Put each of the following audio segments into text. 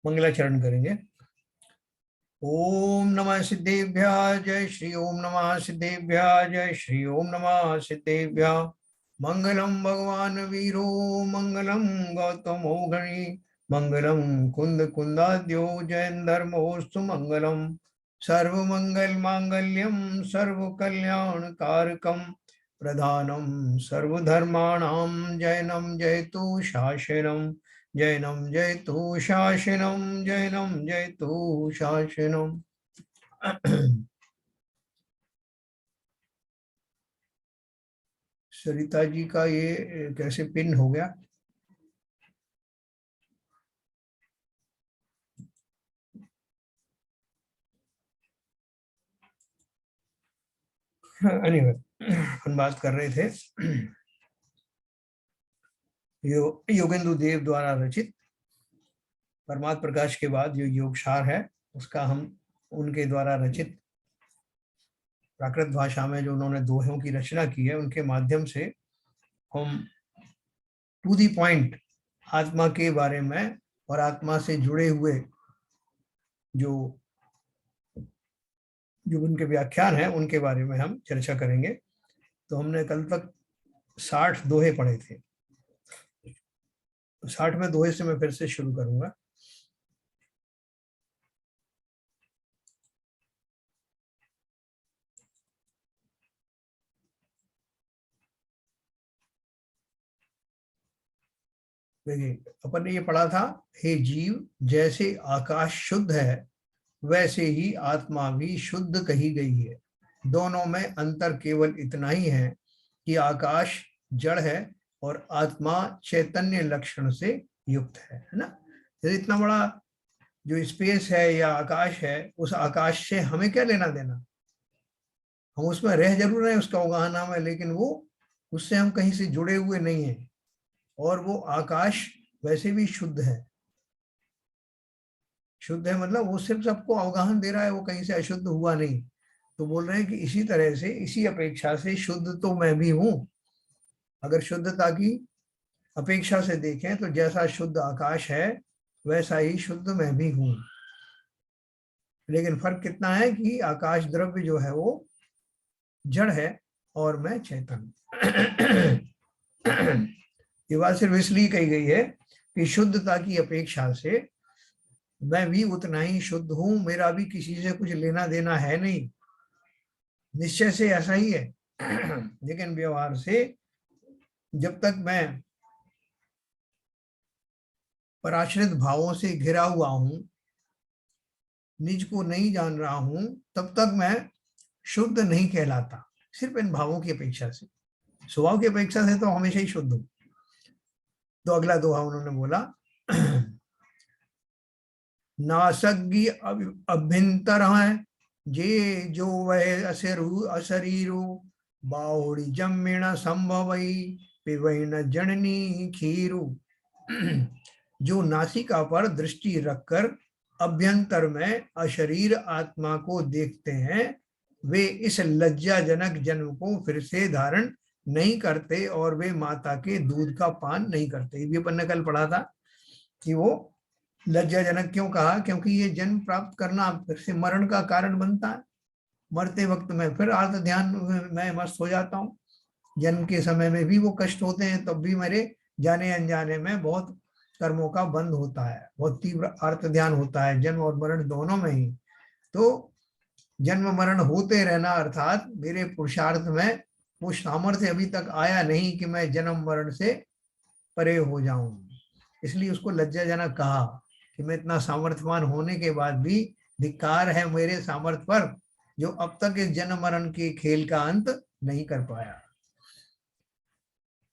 मंगलाचरण करेंगे। ओम नमः सिद्धेभ्यः जय श्री ओम नमः सिद्धेभ्यः जय श्री ओम नमः सिद्धेभ्यः। मंगलम भगवान वीरो मंगलम गौतमो गणी मंगलम कुंद कुंदाद्यो जयंधर्मोस्तु मंगलम। सर्वमंगल मांगल्यम सर्व कल्याण कारकम प्रधानम सर्वधर्माणां जयनं जयतु शासनम जैनम जयतु शासनम जैनम जयतु शासनम। सरिता जी का ये कैसे पिन हो गया? एनीवे, हम बात कर रहे थे योगेंद्र देव द्वारा रचित परमात्म प्रकाश के बाद जो योगसार है उसका हम उनके द्वारा रचित प्राकृत भाषा में जो उन्होंने दोहों की रचना की है उनके माध्यम से हम टू दी पॉइंट आत्मा के बारे में और आत्मा से जुड़े हुए जो जो उनके व्याख्यान है उनके बारे में हम चर्चा करेंगे। तो हमने कल तक 60 दोहे पढ़े थे। 60वें दोहे से मैं फिर से शुरू करूंगा। देखिए, अपन ने ये पढ़ा था, हे जीव, जैसे आकाश शुद्ध है वैसे ही आत्मा भी शुद्ध कही गई है। दोनों में अंतर केवल इतना ही है कि आकाश जड़ है और आत्मा चैतन्य लक्षण से युक्त है ना। जैसे इतना बड़ा जो स्पेस है या आकाश है, उस आकाश से हमें क्या लेना देना? हम उसमें रह जरूर रहे, उसका उगहा नाम है, लेकिन वो उससे हम कहीं से जुड़े हुए नहीं है। और वो आकाश वैसे भी शुद्ध है। शुद्ध है मतलब वो सिर्फ सबको अवगाहन दे रहा है, वो कहीं से अशुद्ध हुआ नहीं। तो बोल रहे हैं कि इसी तरह से, इसी अपेक्षा से शुद्ध तो मैं भी हूं। अगर शुद्धता की अपेक्षा से देखें तो जैसा शुद्ध आकाश है वैसा ही शुद्ध मैं भी हूं। लेकिन फर्क कितना है कि आकाश द्रव्य जो है वो जड़ है और मैं चेतन। ये बात सिर्फ इसलिए कही गई है कि शुद्धता की अपेक्षा से मैं भी उतना ही शुद्ध हूं, मेरा भी किसी से कुछ लेना देना है नहीं। निश्चय से ऐसा ही है। लेकिन व्यवहार से जब तक मैं पराश्रित भावों से घिरा हुआ हूं, निज को नहीं जान रहा हूं, तब तक मैं शुद्ध नहीं कहलाता। सिर्फ इन भावों की अपेक्षा से, स्वभाव की अपेक्षा से तो हमेशा ही शुद्ध हूं। तो अगला दोहा उन्होंने बोला, नासज्ञ अभ्यंतर है जे जो वह अशरीरु बाहुड़ी जम्मिण संभवई पिवैन जननी खीरु। जो नासिका पर दृष्टि रखकर अभ्यंतर में अशरीर आत्मा को देखते हैं, वे इस लज्जाजनक जन्म को फिर से धारण नहीं करते और वे माता के दूध का पान नहीं करते। ये अपन ने कल पढ़ा था कि वो लज्जाजनक क्यों कहा, क्योंकि ये जन्म प्राप्त करना फिर से मरण का कारण बनता है। मरते वक्त में फिर आर्त ध्यान में मस्त हो जाता हूँ। जन्म के समय में भी वो कष्ट होते हैं, तब भी मेरे जाने अनजाने में बहुत कर्मों का बंध होता है, बहुत तीव्र आर्त ध्यान होता है, जन्म और मरण दोनों में ही। तो जन्म मरण होते रहना अर्थात मेरे पुरुषार्थ में वो सामर्थ्य अभी तक आया नहीं कि मैं जन्म मरण से परे हो जाऊं। इसलिए उसको लज्जाजनक कहा कि मैं इतना सामर्थ्यवान होने के बाद भी धिक्कार है मेरे सामर्थ्य पर, जो अब तक इस जन्म मरण के खेल का अंत नहीं कर पाया।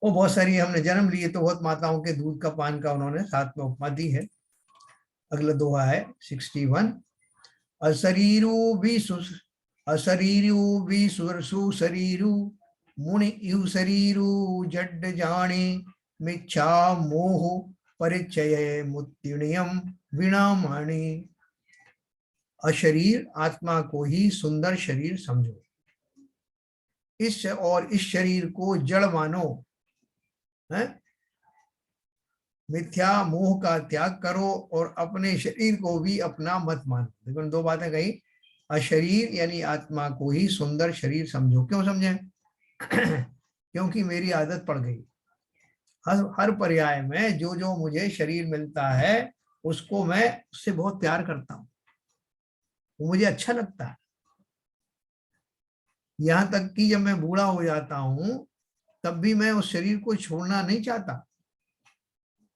वो बहुत सारी हमने जन्म लिए तो बहुत माताओं के दूध का पान का उन्होंने साथ में उपमा दी है। अगला दोहा है 61, अशरीरु भी अशरीरु भी सुशरीरु मुनि यु शरीरु जड जाने मिच्छा मोह परिचय मुत्युनियम विणामणि। अशरीर आत्मा को ही सुंदर शरीर समझो, इस शरीर को जड़ मानो है। मिथ्या मोह का त्याग करो और अपने शरीर को भी अपना मत मानो। देखो दो बातें कही, अशरीर यानी आत्मा को ही सुंदर शरीर समझो। क्यों समझे? क्योंकि मेरी आदत पड़ गई, हर पर्याय में जो जो मुझे शरीर मिलता है उसको मैं उससे बहुत प्यार करता हूँ, वो मुझे अच्छा लगता है। यहाँ तक कि जब मैं बूढ़ा हो जाता हूँ तब भी मैं उस शरीर को छोड़ना नहीं चाहता।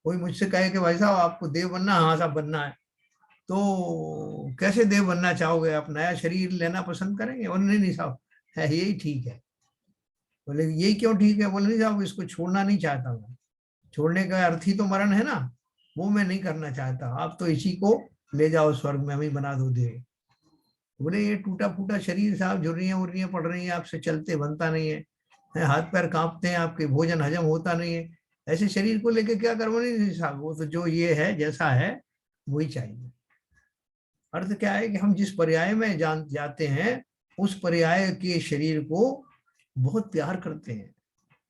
कोई मुझसे कहे कि भाई साहब आपको देव बनना, हाँ साहब बनना है, तो कैसे देव बनना चाहोगे? आप नया शरीर लेना पसंद करेंगे? बोले नहीं नहीं साहब, है यही ठीक है। बोले यही क्यों ठीक है? बोले नहीं साहब इसको छोड़ना नहीं चाहता मैं, छोड़ने का अर्थ ही तो मरण है ना, वो मैं नहीं करना चाहता। आप तो इसी को ले जाओ स्वर्ग में, हमें बना दो देव। बोले ये टूटा फूटा शरीर साहब, झुर्रियां उर्रियां पड़ रही हैं, आपसे चलते बनता नहीं है, हाथ पैर कांपते हैं, आपके भोजन हजम होता नहीं है, ऐसे शरीर को लेके क्या करो? नहीं साहब वो तो जो ये है जैसा है वही चाहिए। अर्थ क्या है कि हम जिस पर्याय में जान जाते हैं उस पर्याय के शरीर को बहुत प्यार करते हैं।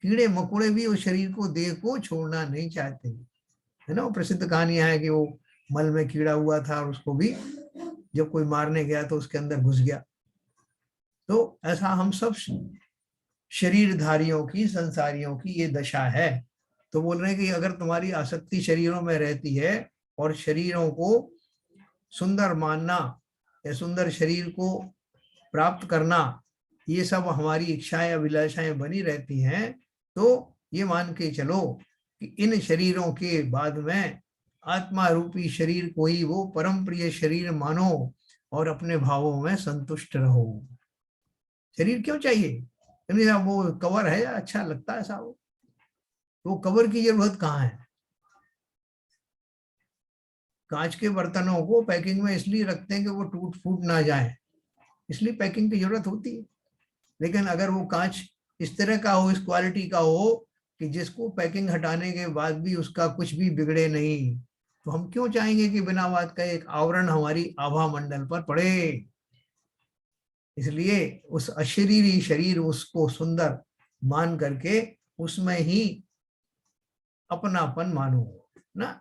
कीड़े मकोड़े भी उस शरीर को देह को छोड़ना नहीं चाहते, है ना। वो प्रसिद्ध कहानियां है कि वो मल में कीड़ा हुआ था और उसको भी जब कोई मारने गया तो उसके अंदर घुस गया। तो ऐसा हम सब शरीरधारियों की, संसारियों की ये दशा है। तो बोल रहे हैं कि अगर तुम्हारी आसक्ति शरीरों में रहती है और शरीरों को सुंदर मानना या सुंदर शरीर को प्राप्त करना, ये सब हमारी इच्छाएं अभिलाषाएं बनी रहती हैं, तो ये मान के चलो कि इन शरीरों के बाद में आत्मा रूपी शरीर को ही वो परम प्रिय शरीर मानो और अपने भावों में संतुष्ट रहो। शरीर क्यों चाहिए? वो कवर है, अच्छा लगता है साहब, वो कवर की जरूरत कहाँ है? कांच के बर्तनों को पैकिंग में इसलिए रखते हैं कि वो टूट फूट ना जाए, इसलिए पैकिंग की जरूरत होती है। लेकिन अगर वो कांच इस तरह का हो, इस क्वालिटी का हो कि जिसको पैकिंग हटाने के बाद भी उसका कुछ भी बिगड़े नहीं, तो हम क्यों चाहेंगे कि बिना बात का एक आवरण हमारी आभा मंडल पर पड़े? इसलिए उस अशरीरी शरीर उसको सुंदर मान करके उसमें ही अपनापन मानो ना।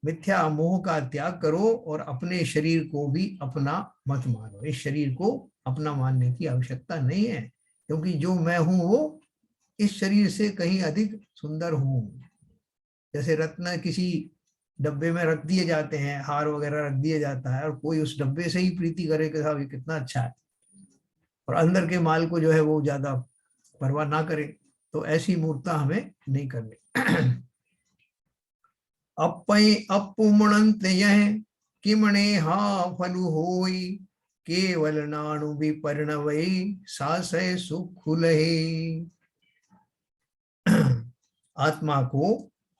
मिथ्या मोह का त्याग करो और अपने शरीर को भी अपना मत मानो। इस शरीर को अपना मानने की आवश्यकता नहीं है, क्योंकि जो मैं हूं वो इस शरीर से कहीं अधिक सुंदर हूं। जैसे रत्न किसी डब्बे में रख दिए जाते हैं, हार वगैरह रख दिया जाता है, और कोई उस डब्बे से ही प्रीति करे कि साहब ये कितना अच्छा है, और अंदर के माल को जो है वो ज्यादा परवाह ना करे, तो ऐसी मूर्खता हमें नहीं करनी। अपय अपुमणंत यह किमणे हा फलु होई, केवल नाणु विपर्णवै सासय सुखुलहे। आत्मा को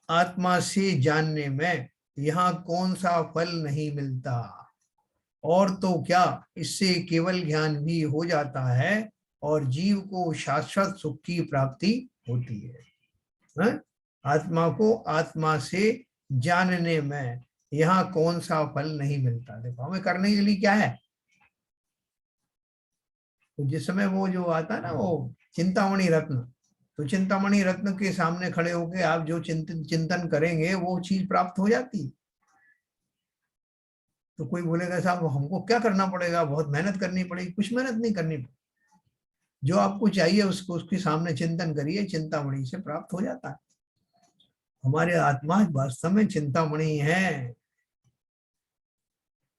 आत्मा से जानने में यहाँ कौन सा फल नहीं मिलता, और तो क्या इससे केवल ज्ञान भी हो जाता है और जीव को शाश्वत सुख की प्राप्ति होती है। आत्मा को आत्मा से जानने में यहाँ कौन सा फल नहीं मिलता। देखो हमें करने के लिए क्या है, तो जिस समय वो जो आता है ना वो चिंतामणि रत्न, तो चिंतामणि रत्न के सामने खड़े होके आप जो चिंतन करेंगे वो चीज प्राप्त हो जाती। तो कोई बोलेगा साहब हमको क्या करना पड़ेगा, बहुत मेहनत करनी पड़ेगी? कुछ मेहनत नहीं करनी पड़ेगी, जो आपको चाहिए उसको उसके सामने चिंतन करिए, चिंतामणि से प्राप्त हो जाता है। हमारे आत्मा वास्तव में चिंतामणि है।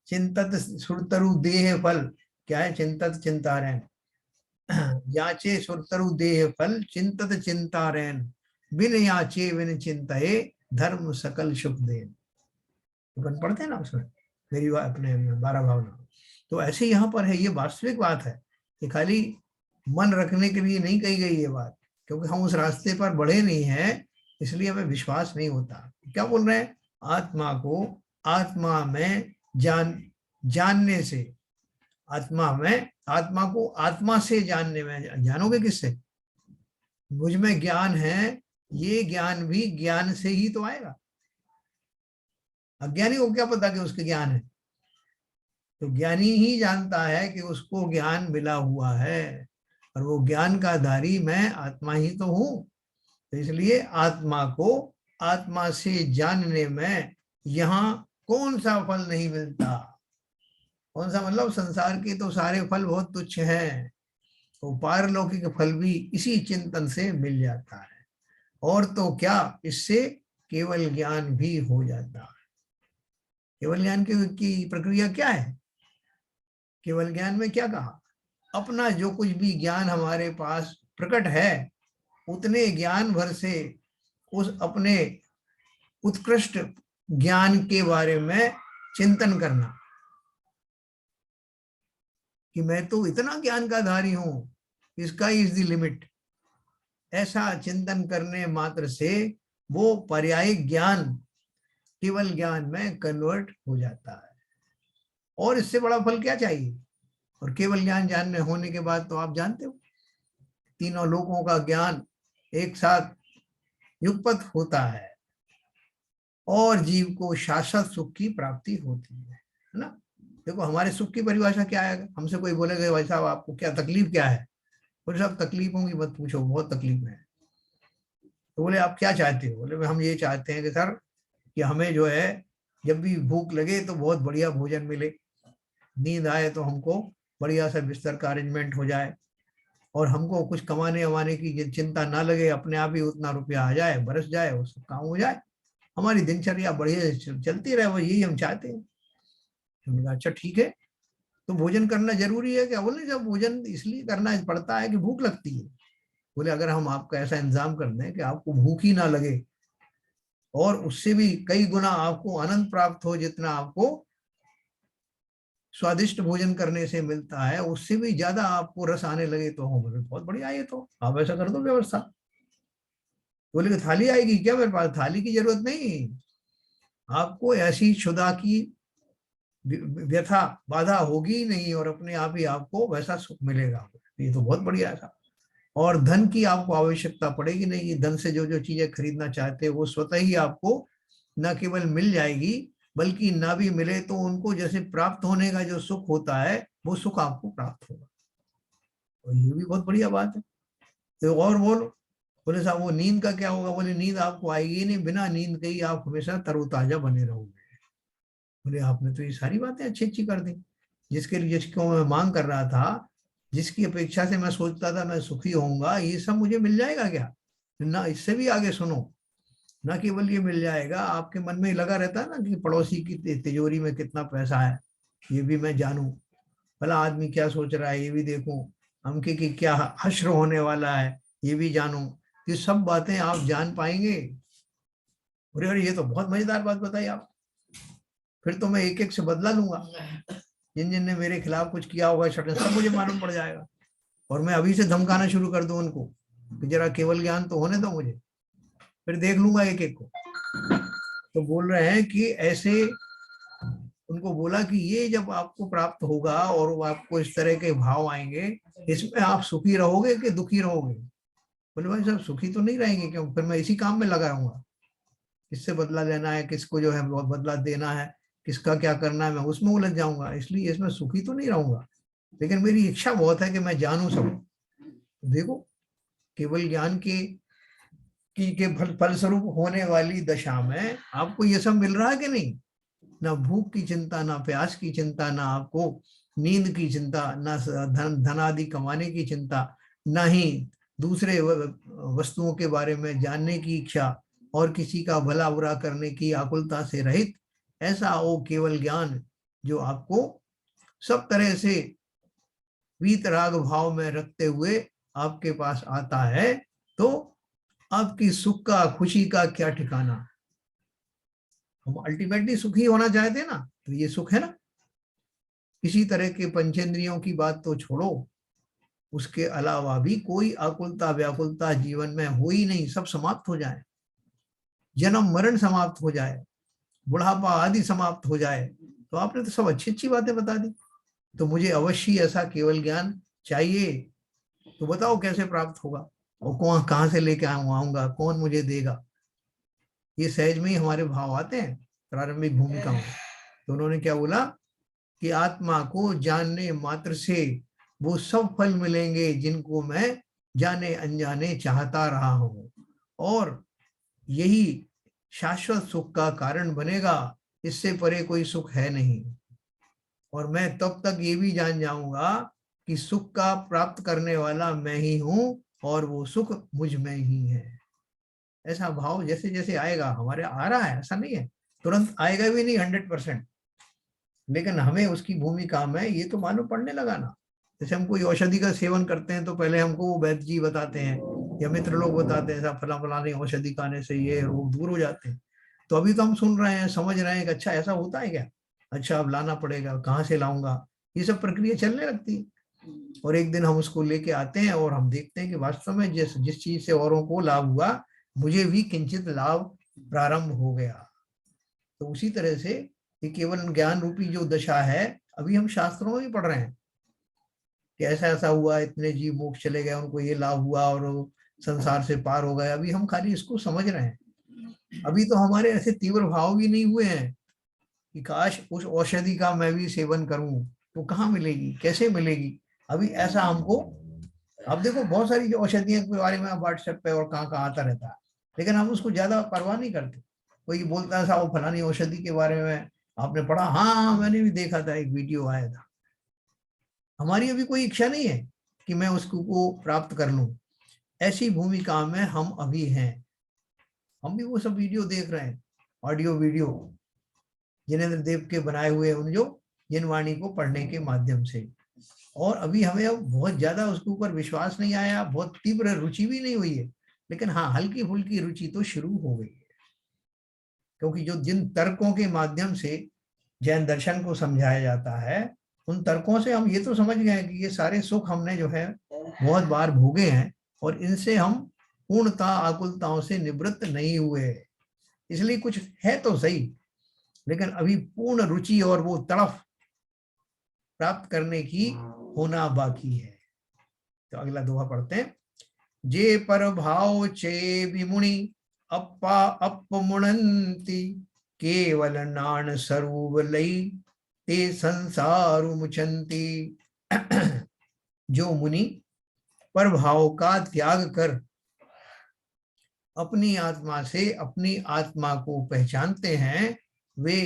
चिंतत सुरतरु देह फल, क्या है? चिंतत चिंतारैन, याचे सुरतरु देह फल चिंतत चिंतारैन, बिन याचे बिन चिंतये धर्म सकल सुख देन। अपन पढ़ते हैं ना उसमें मेरी अपने 12 भावना। तो ऐसे यहाँ पर है, ये वास्तविक बात है, ये खाली मन रखने के लिए नहीं कही गई ये बात, क्योंकि हम उस रास्ते पर बढ़े नहीं है, इसलिए हमें विश्वास नहीं होता। क्या बोल रहे हैं? आत्मा को आत्मा में जानने से, आत्मा में, आत्मा को आत्मा से जानने में, जानोगे किससे? मुझ में ज्ञान है, ये ज्ञान भी ज्ञान से ही तो आएगा। अज्ञानी को क्या पता कि उसके ज्ञान है? तो ज्ञानी ही जानता है कि उसको ज्ञान मिला हुआ है, और वो ज्ञान का धारी मैं आत्मा ही तो हूं। तो इसलिए आत्मा को आत्मा से जानने में यहाँ कौन सा फल नहीं मिलता। कौन सा मतलब, संसार के तो सारे फल बहुत तुच्छ हैं, तो पारलौकिक फल भी इसी चिंतन से मिल जाता है। और तो क्या, इससे केवल ज्ञान भी हो जाता है। केवल ज्ञान की प्रक्रिया क्या है? केवल ज्ञान में क्या कहा, अपना जो कुछ भी ज्ञान हमारे पास प्रकट है, उतने ज्ञान भर से उस अपने उत्कृष्ट ज्ञान के बारे में चिंतन करना कि मैं तो इतना ज्ञान का धारी हूं, इसका इज द लिमिट। ऐसा चिंतन करने मात्र से वो पर्यायिक ज्ञान केवल ज्ञान में कन्वर्ट हो जाता है। और इससे बड़ा फल क्या चाहिए? और केवल ज्ञान जानने होने के बाद तो आप जानते हो, तीनों लोकों का ज्ञान एक साथ युगपत होता है और जीव को शाश्वत सुख की प्राप्ति होती है ना। देखो हमारे सुख की परिभाषा क्या है? हमसे कोई बोलेगा भाई साहब आपको क्या तकलीफ क्या है, बोले साहब तकलीफों की मत पूछो, बहुत तकलीफ है। तो बोले आप क्या चाहते हो? बोले हम ये चाहते हैं कि सर कि हमें जो है जब भी भूख लगे तो बहुत बढ़िया भोजन मिले, नींद आए तो हमको बढ़िया सा बिस्तर का अरेंजमेंट हो जाए, और हमको कुछ कमाने वमाने की चिंता ना लगे, अपने आप ही उतना रुपया आ जाए, बरस जाए, वो सब काम हो जाए, हमारी दिनचर्या बढ़िया चलती रहे, वो यही हम चाहते हैं। हमने कहा अच्छा ठीक है, तो भोजन करना जरूरी है क्या? बोले जब भोजन इसलिए करना पड़ता है कि भूख लगती है। बोले अगर हम आपका ऐसा इंतजाम कर दें कि आपको भूख ही ना लगे और उससे भी कई गुना आपको आनंद प्राप्त हो, जितना आपको स्वादिष्ट भोजन करने से मिलता है उससे भी ज्यादा आपको रस आने लगे, तो हो बोले बहुत बढ़िया, ये तो आप ऐसा कर दो व्यवस्था। बोले कि थाली आएगी क्या मेरे पास? थाली की जरूरत नहीं, आपको ऐसी क्षुधा की व्यथा बाधा होगी ही नहीं और अपने आप ही आपको वैसा सुख मिलेगा। ये तो बहुत बढ़िया है। और धन की आपको आवश्यकता पड़ेगी नहीं, धन से जो जो चीजें खरीदना चाहते हैं वो स्वतः ही आपको न केवल मिल जाएगी, बल्कि ना भी मिले तो उनको जैसे प्राप्त होने का जो सुख होता है वो सुख आपको प्राप्त होगा। और ये भी बहुत बढ़िया बात है। तो और बोलो, बोले साहब वो नींद का क्या होगा? बोले नींद आपको आएगी नहीं, बिना नींद के ही आप हमेशा तरोताजा बने रहोगे। बोले आपने तो ये सारी बातें अच्छी अच्छी कर दी, जिसके लिए जिसको मैं मांग कर रहा था, जिसकी अपेक्षा से मैं सोचता था मैं सुखी होऊंगा, ये सब मुझे मिल जाएगा क्या? ना इससे भी आगे सुनो, ना केवल ये मिल जाएगा, आपके मन में लगा रहता है ना कि पड़ोसी की तिजोरी में कितना पैसा है, ये भी मैं जानूं, भला आदमी क्या सोच रहा है ये भी देखूं, हमके की क्या हश्र होने वाला है ये भी जानूं। ये सब बातें आप जान पाएंगे। अरे ये तो बहुत मजेदार बात बताई आप, फिर तो मैं एक एक से बदला लूंगा, जिन जिन ने मेरे खिलाफ कुछ किया होगा सब मुझे मालूम पड़ जाएगा, और मैं अभी से धमकाना शुरू कर दूं उनको कि जरा केवल ज्ञान तो होने दो मुझे, फिर देख लूंगा एक एक को। तो बोल रहे हैं कि ऐसे उनको बोला कि ये जब आपको प्राप्त होगा और वो आपको इस तरह के भाव आएंगे, इसमें आप सुखी रहोगे कि दुखी रहोगे? बोले भाई साहब सुखी तो नहीं रहेंगे, क्यों? फिर मैं इसी काम में लगा रहूंगा, किससे बदला लेना है, किसको जो है बदला देना है, किसका क्या करना है, मैं उसमें उलझ जाऊंगा, इसलिए इसमें सुखी तो नहीं रहूंगा। लेकिन मेरी इच्छा बहुत है कि मैं जानूं सब। देखो केवल ज्ञान के फलस्वरूप होने वाली दशा में आपको ये सब मिल रहा है कि नहीं? ना भूख की चिंता, ना प्यास की चिंता, ना आपको नींद की चिंता, ना धन आदि कमाने की चिंता, ना ही दूसरे वस्तुओं के बारे में जानने की इच्छा, और किसी का भला बुरा करने की आकुलता से रहित ऐसा वो केवल ज्ञान जो आपको सब तरह से वीतराग भाव में रखते हुए आपके पास आता है, तो आपकी सुख का, खुशी का क्या ठिकाना। हम अल्टीमेटली सुखी होना चाहते हैं ना, तो ये सुख है ना। किसी तरह के पंचेंद्रियों की बात तो छोड़ो, उसके अलावा भी कोई आकुलता व्याकुलता जीवन में हो ही नहीं, सब समाप्त हो जाए, जन्म मरण समाप्त हो जाए, बुढ़ापा आदि समाप्त हो जाए, तो आपने तो सब अच्छी अच्छी बातें बता दी। तो मुझे अवश्य ऐसा केवल ज्ञान चाहिए, तो बताओ कैसे प्राप्त होगा और कौन कहाँ से लेके आऊंगा, कौन मुझे देगा? ये सहज में ही हमारे भाव आते हैं प्रारंभिक भूमिका में। तो उन्होंने क्या बोला कि आत्मा को जानने मात्र से वो सब फल मिलेंगे जिनको मैं जाने अनजाने चाहता रहा हूं, और यही शाश्वत सुख का कारण बनेगा, इससे परे कोई सुख है नहीं। और मैं तब तक ये भी जान जाऊंगा कि सुख का प्राप्त करने वाला मैं ही हूं और वो सुख मुझ में ही है। ऐसा भाव जैसे जैसे आएगा, हमारे आ रहा है, ऐसा नहीं है, तुरंत आएगा भी नहीं 100%, लेकिन हमें उसकी भूमिका में ये तो मालूम पड़ने लगा ना। जैसे हम कोई औषधि का सेवन करते हैं तो पहले हमको वो वैद्य जी बताते हैं या मित्र लोग बताते हैं, ऐसा फला फलाने औषधि खाने से ये रोग दूर हो जाते हैं। तो अभी तो हम सुन रहे हैं, समझ रहे हैं कि अच्छा ऐसा होता है क्या, अच्छा अब लाना पड़ेगा, कहाँ से लाऊंगा, ये सब प्रक्रिया चलने लगती है। और एक दिन हम उसको लेके आते हैं और हम देखते हैं कि वास्तव में जिस जिस चीज से औरों को लाभ हुआ, मुझे भी किंचित लाभ प्रारंभ हो गया। तो उसी तरह से ये केवल ज्ञान रूपी जो दशा है, अभी हम शास्त्रों में पढ़ रहे हैं कि ऐसा ऐसा हुआ, इतने जीव मोक्ष चले गए, उनको ये लाभ हुआ और वो संसार से पार हो गए। अभी हम खाली इसको समझ रहे हैं। अभी तो हमारे ऐसे तीव्र भाव भी नहीं हुए हैं कि काश उस औषधि का मैं भी सेवन करूं, तो कहाँ मिलेगी, कैसे मिलेगी, अभी ऐसा हमको। अब देखो बहुत सारी जो औषधियों के बारे में व्हाट्सएप पे और कहाँ कहाँ आता रहता है, लेकिन हम उसको ज्यादा परवाह नहीं करते। कोई बोलता है साहब फलानी औषधि के बारे में आपने पढ़ा, हाँ मैंने भी देखा था, एक वीडियो आया था। हमारी अभी कोई इच्छा नहीं है कि मैं उसको को प्राप्त कर लूं। ऐसी भूमिका में हम अभी हैं। हम भी वो सब वीडियो देख रहे हैं, ऑडियो वीडियो जिनेन्द्र देव के बनाए हुए, उन जो जिन वाणी को पढ़ने के माध्यम से। और अभी हमें अब बहुत ज्यादा उसके ऊपर विश्वास नहीं आया, बहुत तीव्र रुचि भी नहीं हुई है, लेकिन हाँ हल्की फुल्की रुचि तो शुरू हो गई है। क्योंकि जो जिन तर्कों के माध्यम से जैन दर्शन को समझाया जाता है, उन तर्कों से हम ये तो समझ गए हैं कि ये सारे सुख हमने जो है बहुत बार भोगे हैं और इनसे हम पूर्णता आकुलताओं से निवृत्त नहीं हुए। इसलिए कुछ है तो सही, लेकिन अभी पूर्ण रुचि और वो तड़फ प्राप्त करने की होना बाकी है। तो अगला दोहा पढ़ते हैं। जे पर भाव चे विमुनि अप्पा अपमुणंती, केवल नान स्वरूप लई ते संसारु मुचंती। जो मुनि पर भाव का त्याग कर अपनी आत्मा से अपनी आत्मा को पहचानते हैं, वे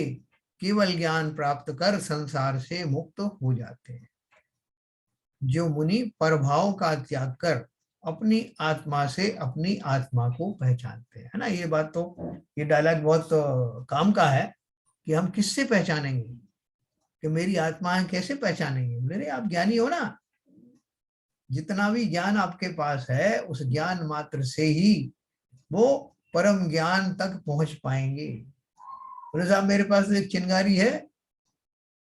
केवल ज्ञान प्राप्त कर संसार से मुक्त हो जाते हैं। जो मुनि परभाव का त्याग कर अपनी आत्मा से अपनी आत्मा को पहचानते हैं, है ना। ये बात तो, ये डायलॉग बहुत काम का है कि हम किससे पहचानेंगे कि मेरी आत्मा है, कैसे पहचानेंगे। मेरे आप ज्ञानी हो ना, जितना भी ज्ञान आपके पास है उस ज्ञान मात्र से ही वो परम ज्ञान तक पहुंच पाएंगे। बोले साहब मेरे पास एक चिंगारी है,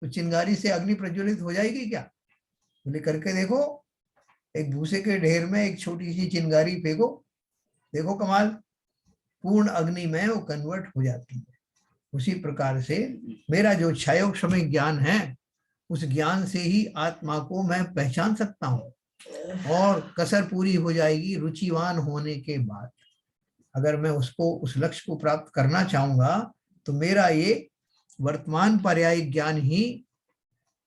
तो चिंगारी से अग्नि प्रज्वलित हो जाएगी क्या? बोले करके देखो, एक भूसे के ढेर में एक छोटी सी चिंगारी फेंको, देखो कमाल, पूर्ण अग्नि में वो कन्वर्ट हो जाती है। उसी प्रकार से मेरा जो क्षयोक्ष समय ज्ञान है, उस ज्ञान से ही आत्मा को मैं पहचान सकता हूँ और कसर पूरी हो जाएगी रुचिवान होने के बाद। अगर मैं उसको, उस लक्ष्य को प्राप्त करना चाहूंगा, तो मेरा ये वर्तमान पर्यायिक ज्ञान ही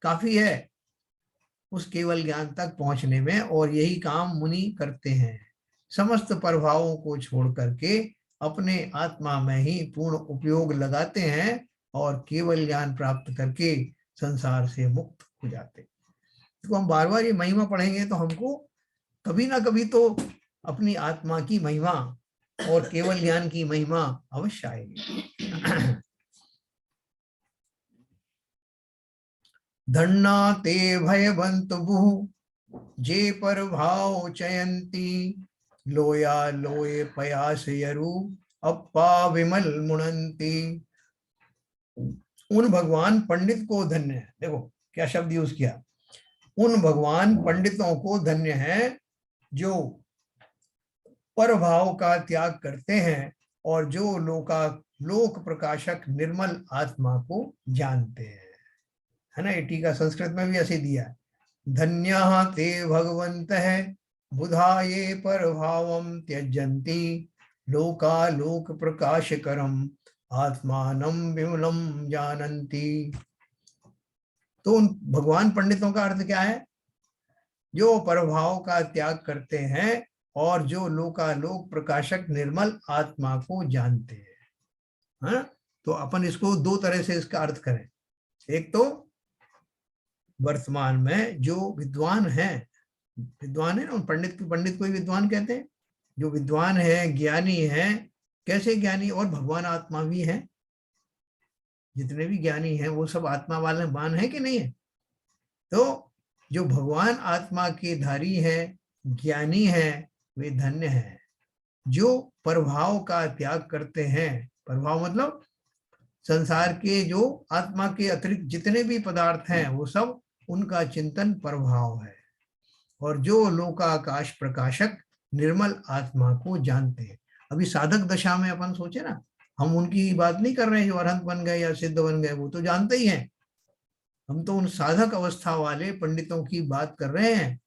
काफी है उस केवल ज्ञान तक पहुंचने में। और यही काम मुनि करते हैं, समस्त प्रभावों को छोड़ करके अपने आत्मा में ही पूर्ण उपयोग लगाते हैं और केवल ज्ञान प्राप्त करके संसार से मुक्त हो जाते हैं। तो हम बार बार ये महिमा पढ़ेंगे तो हमको कभी ना कभी तो अपनी आत्मा की महिमा और केवल ज्ञान की महिमा अवश्य आएगी। धन्ना ते भयवंत बुहु जे पर भाव चयंती, लोया लोए पयास यरु अप्पा विमल मुणंती। उन भगवान पंडित को धन्य है, देखो क्या शब्द यूज किया, उन भगवान पंडितों को धन्य है जो पर भाव का त्याग करते हैं और जो लोक प्रकाशक निर्मल आत्मा को जानते हैं, है ना। ये टीका संस्कृत में भी ऐसे दिया है। धन्यः ते भगवन्तः बुधा ये पर भावम त्यजन्ति, लोका लोक प्रकाशकरम आत्मानं विमलम जानन्ति। तो उन भगवान पंडितों का अर्थ क्या है? जो परभाव का त्याग करते हैं और जो लोकालोक प्रकाशक निर्मल आत्मा को जानते हैं। है। तो अपन इसको दो तरह से इसका अर्थ करें। एक तो वर्तमान में जो विद्वान है ना, पंडित को ही विद्वान कहते हैं। जो विद्वान है, ज्ञानी है, कैसे ज्ञानी, और भगवान आत्मा भी है। जितने भी ज्ञानी हैं वो सब आत्मा वाले मान है कि नहीं है। तो जो भगवान आत्मा के धारी है, ज्ञानी है, वे धन्य है। जो प्रभाव का त्याग करते हैं, प्रभाव मतलब संसार के जो आत्मा के अतिरिक्त जितने भी पदार्थ हैं वो सब उनका चिंतन प्रभाव है। और जो लोकाकाश प्रकाशक निर्मल आत्मा को जानते हैं। अभी साधक दशा में अपन सोचे ना, हम उनकी बात नहीं कर रहे हैं जो अरहंत बन गए या सिद्ध बन गए, वो तो जानते ही हैं। हम तो उन साधक अवस्था वाले पंडितों की बात कर रहे हैं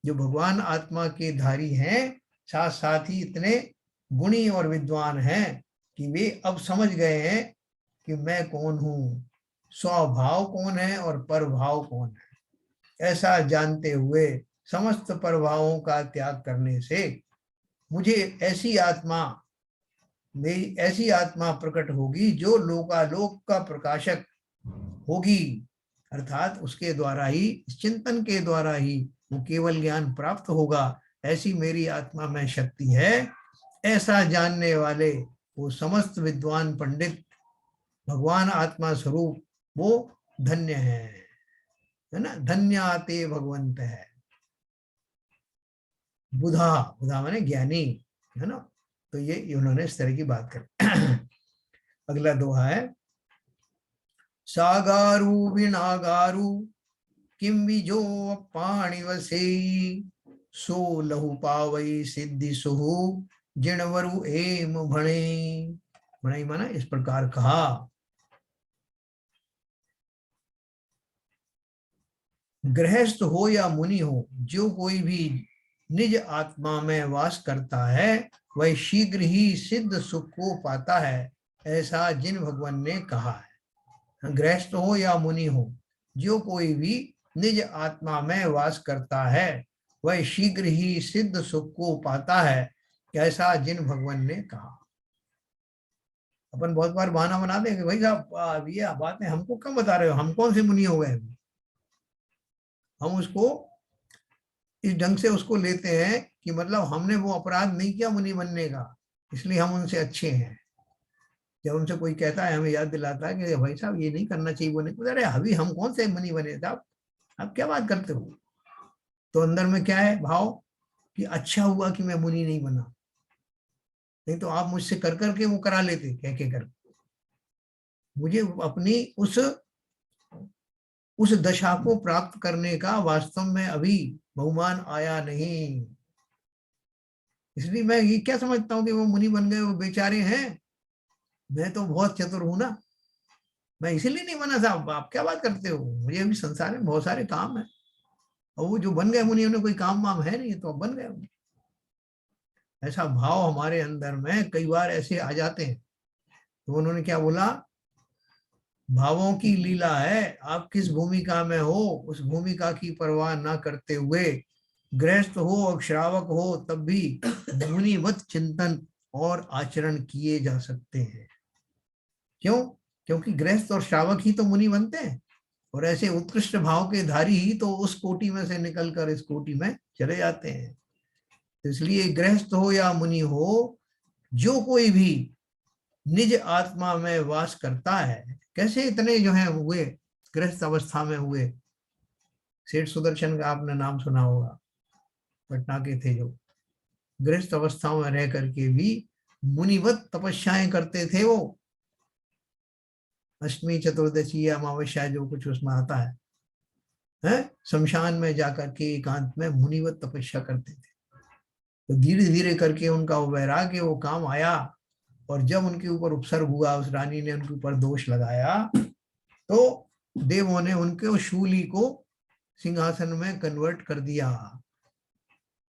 जो भगवान आत्मा के धारी हैं, साथ साथ ही इतने गुणी और विद्वान हैं कि वे अब समझ गए हैं कि मैं कौन हूं, स्वभाव कौन है और परभाव कौन है। ऐसा जानते हुए समस्त प्रभावों का त्याग करने से मुझे ऐसी आत्मा प्रकट होगी जो लोकालोक का प्रकाशक होगी। अर्थात उसके द्वारा ही, चिंतन के द्वारा ही वो केवल ज्ञान प्राप्त होगा। ऐसी मेरी आत्मा में शक्ति है। ऐसा जानने वाले वो समस्त विद्वान पंडित भगवान आत्मा स्वरूप वो धन्य है ना। धन्याते भगवंत है। बुधा, बुधा माने ज्ञानी, है ना। तो ये उन्होंने इस तरह की बात करी। अगला दोहा है, सागारु विनागारु किम बीजो पाणिवसे सो लहु पावई सिद्धि सुहु जिणवरु एम भणे। भणे माना इस प्रकार कहा, गृहस्थ हो या मुनि हो, जो कोई भी निज आत्मा में वास करता है वह शीघ्र ही सिद्ध सुख को पाता है, ऐसा जिन भगवान ने कहा है। गृहस्थ हो या मुनि हो, जो कोई भी निज आत्मा में वास करता है वह शीघ्र ही सिद्ध सुख को पाता है, ऐसा जिन भगवान ने कहा। अपन बहुत बार बहाना बना देंगे, भाई साहब ये बात है हमको क्यों बता रहे हो, हम कौन से मुनि हो गए। हम उसको इस ढंग से उसको लेते हैं कि मतलब हमने वो अपराध नहीं किया मुनि बनने का, इसलिए हम उनसे अच्छे हैं। जब उनसे कोई कहता है, हमें याद दिलाता है कि भाई साहब ये नहीं करना चाहिए, वो नहीं, अरे अभी हम कौन से मुनि बने थे, आप क्या बात करते हो। तो अंदर में क्या है भाव कि अच्छा हुआ कि मैं मुनि नहीं बना, नहीं तो आप मुझसे कर करके वो करा लेते, कह के कर। मुझे अपनी उस दशा को प्राप्त करने का वास्तव में अभी बहुमान आया नहीं, इसलिए मैं ये क्या समझता हूँ कि वो मुनि बन गए, वो बेचारे हैं, मैं तो बहुत चतुर हूं ना, मैं इसीलिए नहीं बना था। आप क्या बात करते हो, मुझे अभी संसार में बहुत सारे काम है, और वो जो बन गए मुनि उन्हें कोई काम वाम है नहीं, तो अब बन गए। ऐसा भाव हमारे अंदर में कई बार ऐसे आ जाते हैं। तो उन्होंने क्या बोला, भावों की लीला है, आप किस भूमिका में हो उस भूमिका की परवाह ना करते हुए गृहस्थ हो और श्रावक हो तब भी मुनिवत चिंतन और आचरण किए जा सकते हैं। क्यों? क्योंकि गृहस्थ और श्रावक ही तो मुनि बनते हैं, और ऐसे उत्कृष्ट भाव के धारी ही तो उस कोटि में से निकलकर इस कोटि में चले जाते हैं। तो इसलिए गृहस्थ हो या मुनि हो, जो कोई भी निज आत्मा में वास करता है, कैसे इतने जो हैं हुए गृहस्थ अवस्था में हुए, सेठ सुदर्शन का आपने नाम सुना होगा, पटना के थे, जो गृहस्थ अवस्थाओं में रह करके भी मुनिवत तपस्याएं करते थे। वो अष्टमी चतुर्दशी या अमावस्या जो कुछ उसमें आता है, शमशान में जाकर के एकांत में मुनिवत तपस्या करते थे। तो धीरे धीरे करके उनका वो वैराग्य वो काम आया, और जब उनके ऊपर उपसर्ग हुआ, उस रानी ने उनके ऊपर दोष लगाया, तो देवों ने उनके शूली को सिंहासन में कन्वर्ट कर दिया।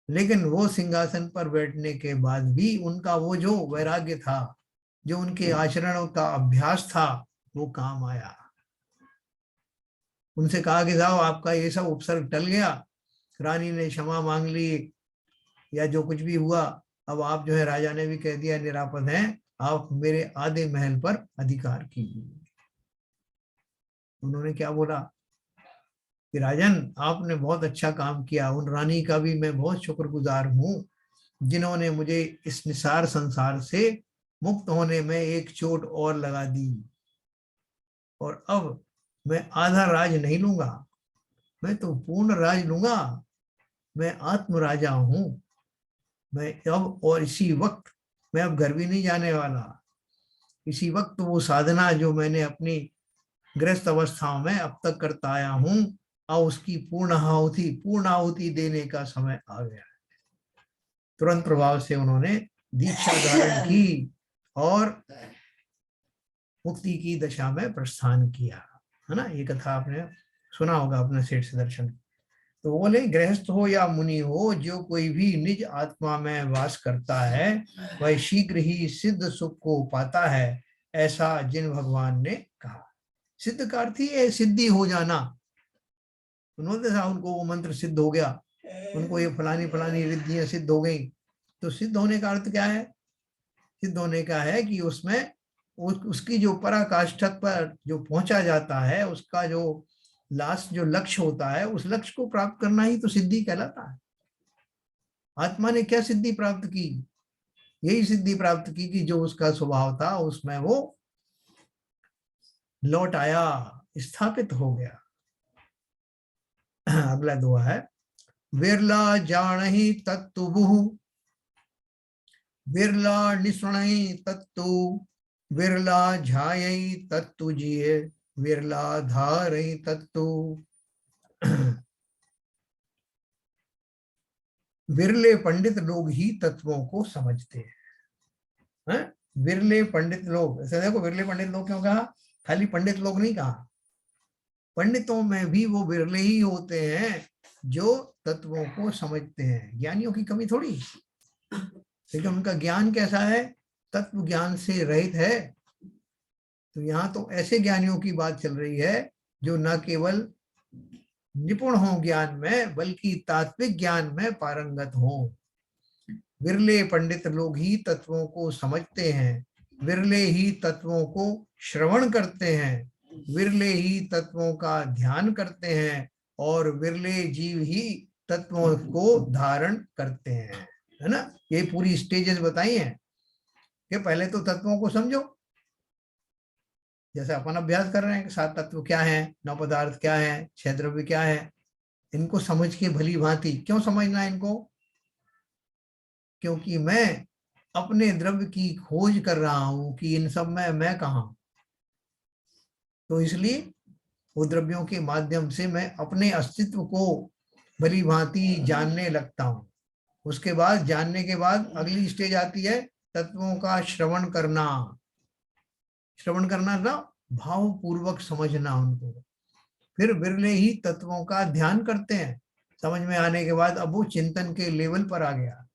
लेकिन वो सिंहासन पर बैठने के बाद भी उनका वो जो वैराग्य था, जो उनके आचरणों का अभ्यास था, वो काम आया। उनसे कहा कि साहब आपका ये सब उपसर्ग टल गया, रानी ने क्षमा मांग ली, या जो कुछ भी हुआ, अब आप जो है, राजा ने भी कह दिया निरापद हैं, आप मेरे आधे महल पर अधिकार कीजिए। उन्होंने क्या बोला कि राजन, आपने बहुत अच्छा काम किया, उन रानी का भी मैं बहुत शुक्रगुजार हूँ जिन्होंने मुझे इस निसार संसार से मुक्त होने में एक चोट और लगा दी, और अब मैं आधा राज नहीं लूंगा, मैं तो पूर्ण राज लूंगा। मैं आत्म राजा हूं। मैं अब और इसी वक्त, मैं अब घर भी नहीं जाने वाला। इसी वक्त वो साधना जो मैंने अपनी गृहस्थ अवस्थाओं में अब तक करता आया हूं, अब उसकी पूर्ण आहुति देने का समय आ गया है। तुरंत प्रभाव से उन्होंने दीक्षा धारण की और मुक्ति की दशा में प्रस्थान किया, है ना। ये कथा आपने सुना होगा अपने सेठ से दर्शन। तो बोले, गृहस्थ हो या मुनि हो, जो कोई भी निज आत्मा में वास करता है वह शीघ्र ही सिद्ध सुख को पाता है, ऐसा जिन भगवान ने कहा। सिद्ध का अर्थ ही है सिद्धि हो जाना। उन्होंने कहा उनको वो मंत्र सिद्ध हो गया, उनको ये फलानी फलानी रिद्धियां सिद्ध हो गई। तो सिद्ध होने का अर्थ क्या है? सिद्ध होने का है कि उसमें उसकी जो पराकाष्ठा पर जो पहुंचा जाता है, उसका जो लास्ट जो लक्ष्य होता है, उस लक्ष्य को प्राप्त करना ही तो सिद्धि कहलाता है। आत्मा ने क्या सिद्धि प्राप्त की? यही सिद्धि प्राप्त की कि जो उसका स्वभाव था उसमें वो लौट आया, स्थापित हो गया। अगला दुआ है, विरला जानहि तत्तु बुहु, विरला निसुणहि तत्तु, विरला झायहि तत्तु जिये, विरला धारहि तत्तु। विरले पंडित लोग ही तत्वों को समझते हैं। विरले पंडित लोग, ऐसे देखो, विरले पंडित लोग क्यों कहा? खाली पंडित लोग नहीं कहा, पंडितों में भी वो विरले ही होते हैं जो तत्वों को समझते हैं। ज्ञानियों की कमी थोड़ी, लेकिन उनका ज्ञान कैसा है? तत्व ज्ञान से रहित है। तो यहाँ तो ऐसे ज्ञानियों की बात चल रही है जो न केवल निपुण हो ज्ञान में, बल्कि तात्विक ज्ञान में पारंगत हो। विरले पंडित लोग ही तत्वों को समझते हैं, विरले ही तत्वों को श्रवण करते हैं, विरले ही तत्वों का ध्यान करते हैं, और विरले जीव ही तत्वों को धारण करते हैं, है ना। ये पूरी स्टेजेस बताई हैं कि पहले तो तत्वों को समझो, जैसे अपन अभ्यास कर रहे हैं कि 7 तत्व क्या है, 9 पदार्थ क्या है, 6 द्रव्य क्या है, इनको समझ के भली भांति। क्यों समझना है इनको? क्योंकि मैं अपने द्रव्य की खोज कर रहा हूं कि इन सब में मैं कहाँ। तो इसलिए वो द्रव्यों के माध्यम से मैं अपने अस्तित्व को भली भांति जानने लगता हूं। उसके बाद, जानने के बाद अगली स्टेज आती है तत्वों का श्रवण करना। श्रवण करना ना, भाव पूर्वक समझना उनको। फिर विरले ही तत्वों का ध्यान करते हैं। समझ में आने के बाद अब वो चिंतन के लेवल पर आ गया,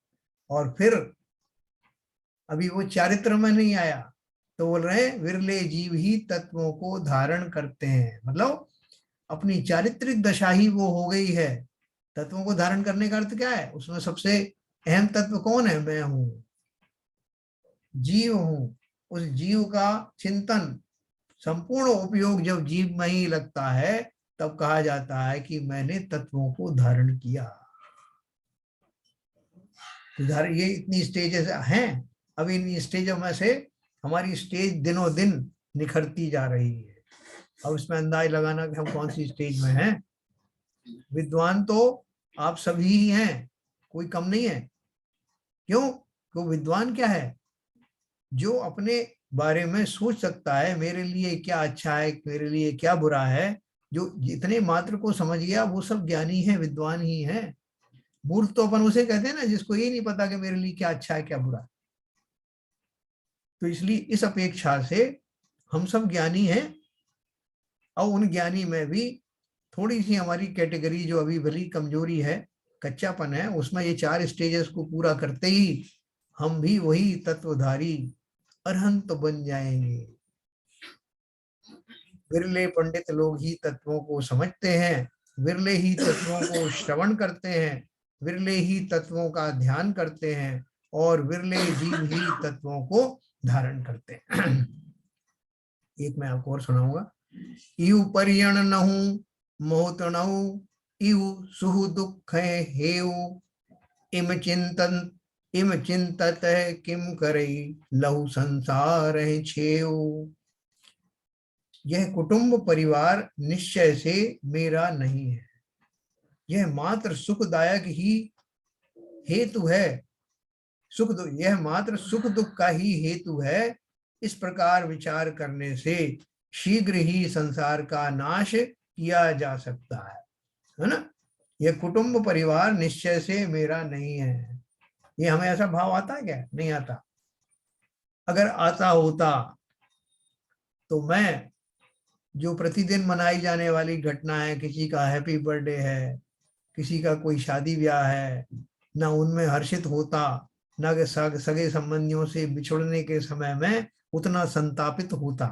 और फिर अभी वो चारित्र में नहीं आया, तो बोल रहे हैं विरले जीव ही तत्वों को धारण करते हैं, मतलब अपनी चारित्रिक दशा ही वो हो गई है। तत्वों को धारण करने का अर्थ क्या है? उसमें सबसे अहम तत्व कौन है? मैं हूं, जीव हूं। उस जीव का चिंतन, संपूर्ण उपयोग जब जीव में ही लगता है, तब कहा जाता है कि मैंने तत्वों को धारण किया। ये इतनी स्टेजेस हैं। अब इन स्टेजों में से हमारी स्टेज दिनों दिन निखरती जा रही है। अब इसमें अंदाज लगाना कि हम कौन सी स्टेज में हैं। विद्वान तो आप सभी ही हैं, कोई कम नहीं है। क्यों? क्यों विद्वान क्या है? जो अपने बारे में सोच सकता है, मेरे लिए क्या अच्छा है, मेरे लिए क्या बुरा है। जो जितने मात्र को समझ गया वो सब ज्ञानी है, विद्वान ही है। मूर्ख तो अपन उसे कहते हैं ना जिसको ये नहीं पता कि मेरे लिए क्या अच्छा है क्या बुरा। तो इसलिए इस अपेक्षा से हम सब ज्ञानी हैं, और उन ज्ञानी में भी थोड़ी सी हमारी कैटेगरी जो अभी भली कमजोरी है, कच्चापन है, उसमें ये 4 स्टेजेस को पूरा करते ही हम भी वही तत्वधारी अरहंत बन जाएंगे। विरले पंडित लोग ही तत्वों को समझते हैं, विरले ही तत्वों को श्रवण करते हैं, विरले ही तत्वों का ध्यान करते हैं, और विरले जीव ही तत्वों को धारण करते हैं। एक मैं आपको और सुनाऊंगा। इउ परियण नहु मोहतणु, इउ सुहु दुख हेउ, इम चिंतन इम चिंतत किम करई, लहु संसार छेउ। यह कुटुंब परिवार निश्चय से मेरा नहीं है, यह मात्र सुखदायक ही हेतु है, यह मात्र सुख दुख का ही हेतु है। इस प्रकार विचार करने से शीघ्र ही संसार का नाश किया जा सकता है ना। यह कुटुंब परिवार निश्चय से मेरा नहीं है, ये हमें ऐसा भाव आता है क्या? नहीं आता। अगर आता होता तो मैं जो प्रतिदिन मनाई जाने वाली घटना है, किसी का हैप्पी बर्थडे है, किसी का कोई शादी ब्याह है, ना उनमें हर्षित होता, ना कि सगे संबंधियों से बिछुड़ने के समय में उतना संतापित होता।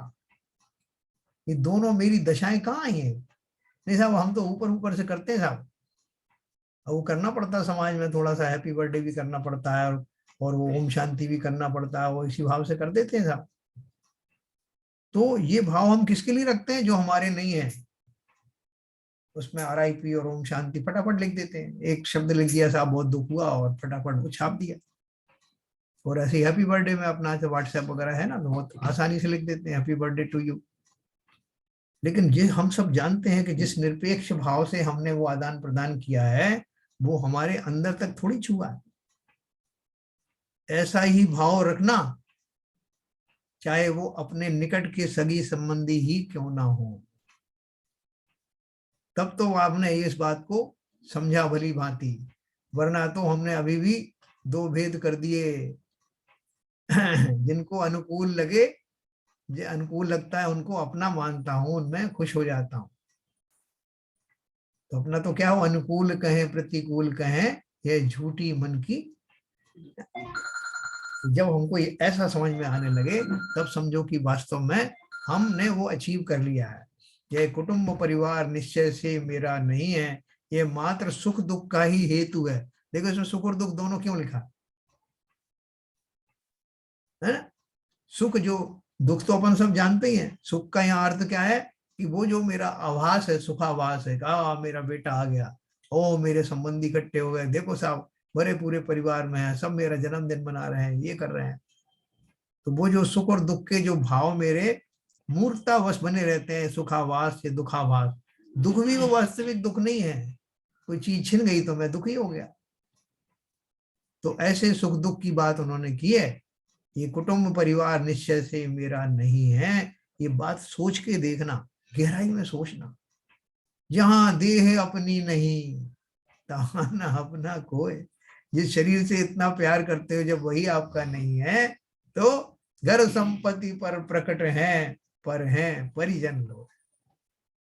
ये दोनों मेरी दशाएं कहाँ आई हैं? नहीं साहब, हम तो ऊपर ऊपर से करते हैं साहब, वो करना पड़ता समाज में, थोड़ा सा हैप्पी बर्थडे भी करना पड़ता है और वो ओम शांति भी करना पड़ता है, वो इसी भाव से कर देते हैं साहब। तो ये भाव हम किसके लिए रखते हैं? जो हमारे नहीं है। उसमें RIP और ओम शांति फटाफट लिख देते हैं, एक शब्द लिख दिया साहब, बहुत दुख हुआ, और फटाफट वो छाप दिया। और ऐसे हैप्पी बर्थडे में अपना जो व्हाट्सएप वगैरह है ना, तो बहुत आसानी से लिख देते हैं हैप्पी बर्थडे टू यू। लेकिन ये हम सब जानते हैं कि जिस निरपेक्ष भाव से हमने वो आदान प्रदान किया है, वो हमारे अंदर तक थोड़ी छुआ है। ऐसा ही भाव रखना, चाहे वो अपने निकट के सगी संबंधी ही क्यों ना हो। तब तो आपने इस बात को समझा भली भांति, वरना तो हमने अभी भी दो भेद कर दिए। जिनको अनुकूल लगे, जो अनुकूल लगता है उनको अपना मानता हूं, उनमें खुश हो जाता हूं। तो अपना तो क्या हो, अनुकूल कहें प्रतिकूल कहें, यह झूठी मन की। जब हमको ये ऐसा समझ में आने लगे, तब समझो कि वास्तव में हमने वो अचीव कर लिया है। यह कुटुंब परिवार निश्चय से मेरा नहीं है, यह मात्र सुख दुख का ही हेतु है। देखो इसमें सुख और दुख दोनों क्यों लिखा है ना। सुख जो, दुख तो अपन सब जानते ही हैं। सुख का यहाँ अर्थ क्या है कि वो जो मेरा आभास है, सुखाभास है, मेरा बेटा आ गया, ओ मेरे संबंधी इकट्ठे हो गए, देखो साहब बड़े पूरे परिवार में है, सब मेरा जन्मदिन मना रहे हैं, ये कर रहे हैं। तो वो जो सुख और दुख के जो भाव मेरे मूर्तावश बने रहते हैं, सुखाभास या दुखाभास, दुख भी वो वास्तविक दुख नहीं है। कोई चीज छिन गई तो मैं दुखी हो गया। तो ऐसे सुख दुख की बात उन्होंने की है। ये कुटुंब परिवार निश्चय से मेरा नहीं है, ये बात सोच के देखना, गहराई में सोचना। जहां देह अपनी नहीं, तहां न अपना कोई। जिस शरीर से इतना प्यार करते हो, जब वही आपका नहीं है, तो घर संपत्ति पर प्रकट है, पर हैं परिजन लोग।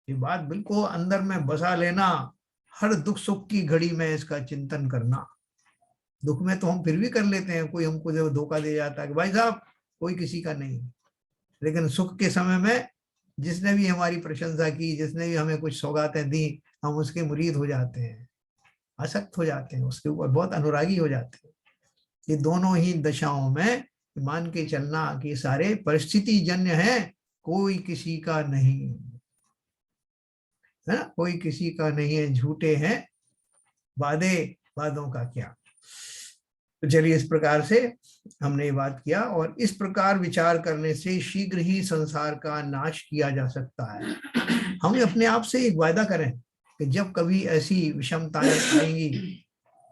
ये बात बिल्कुल अंदर में बसा लेना। हर दुख सुख की घड़ी में इसका चिंतन करना। दुख में तो हम फिर भी कर लेते हैं, कोई हमको जब धोखा दे जाता है कि भाई साहब कोई किसी का नहीं, लेकिन सुख के समय में जिसने भी हमारी प्रशंसा की, जिसने भी हमें कुछ सौगातें दी, हम उसके मुरीद हो जाते हैं, आसक्त हो जाते हैं, उसके ऊपर बहुत अनुरागी हो जाते हैं। ये दोनों ही दशाओं में मान के चलना कि सारे परिस्थिति जन्य है, कोई किसी का नहीं है ना, कोई किसी का नहीं है, झूठे हैं वादे, वादों का क्या। तो चलिए, इस प्रकार से हमने ये बात किया, और इस प्रकार विचार करने से शीघ्र ही संसार का नाश किया जा सकता है। हम अपने आप से एक वायदा करें कि जब कभी ऐसी विषमताएं आएंगी,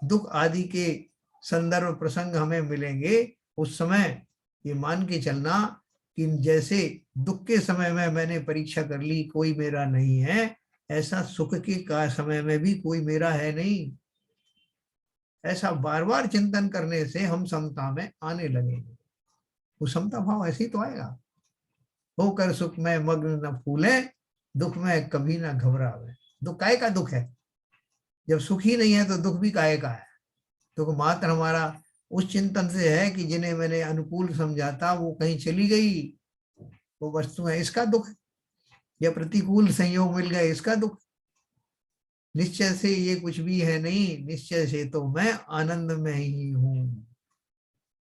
दुख आदि के संदर्भ प्रसंग हमें मिलेंगे, उस समय ये मान के चलना कि जैसे दुख के समय में मैंने परीक्षा कर ली, कोई मेरा नहीं है, ऐसा सुख के का समय में भी कोई मेरा है नहीं। ऐसा बार बार चिंतन करने से हम समता में आने लगेंगे। वो समता भाव ऐसे ही तो आएगा। होकर सुख में मग्न न फूले, दुख में कभी ना घबरावे। दुख काहे का दुख है? जब सुख ही नहीं है तो दुख भी काहे का है? तो मात्र हमारा उस चिंतन से है कि जिन्हें मैंने अनुकूल समझा था वो कहीं चली गई, वो वस्तु है, इसका दुख। या प्रतिकूल संयोग मिल गए, इसका दुख। निश्चय से ये कुछ भी है नहीं, निश्चय से तो मैं आनंद में ही हूं।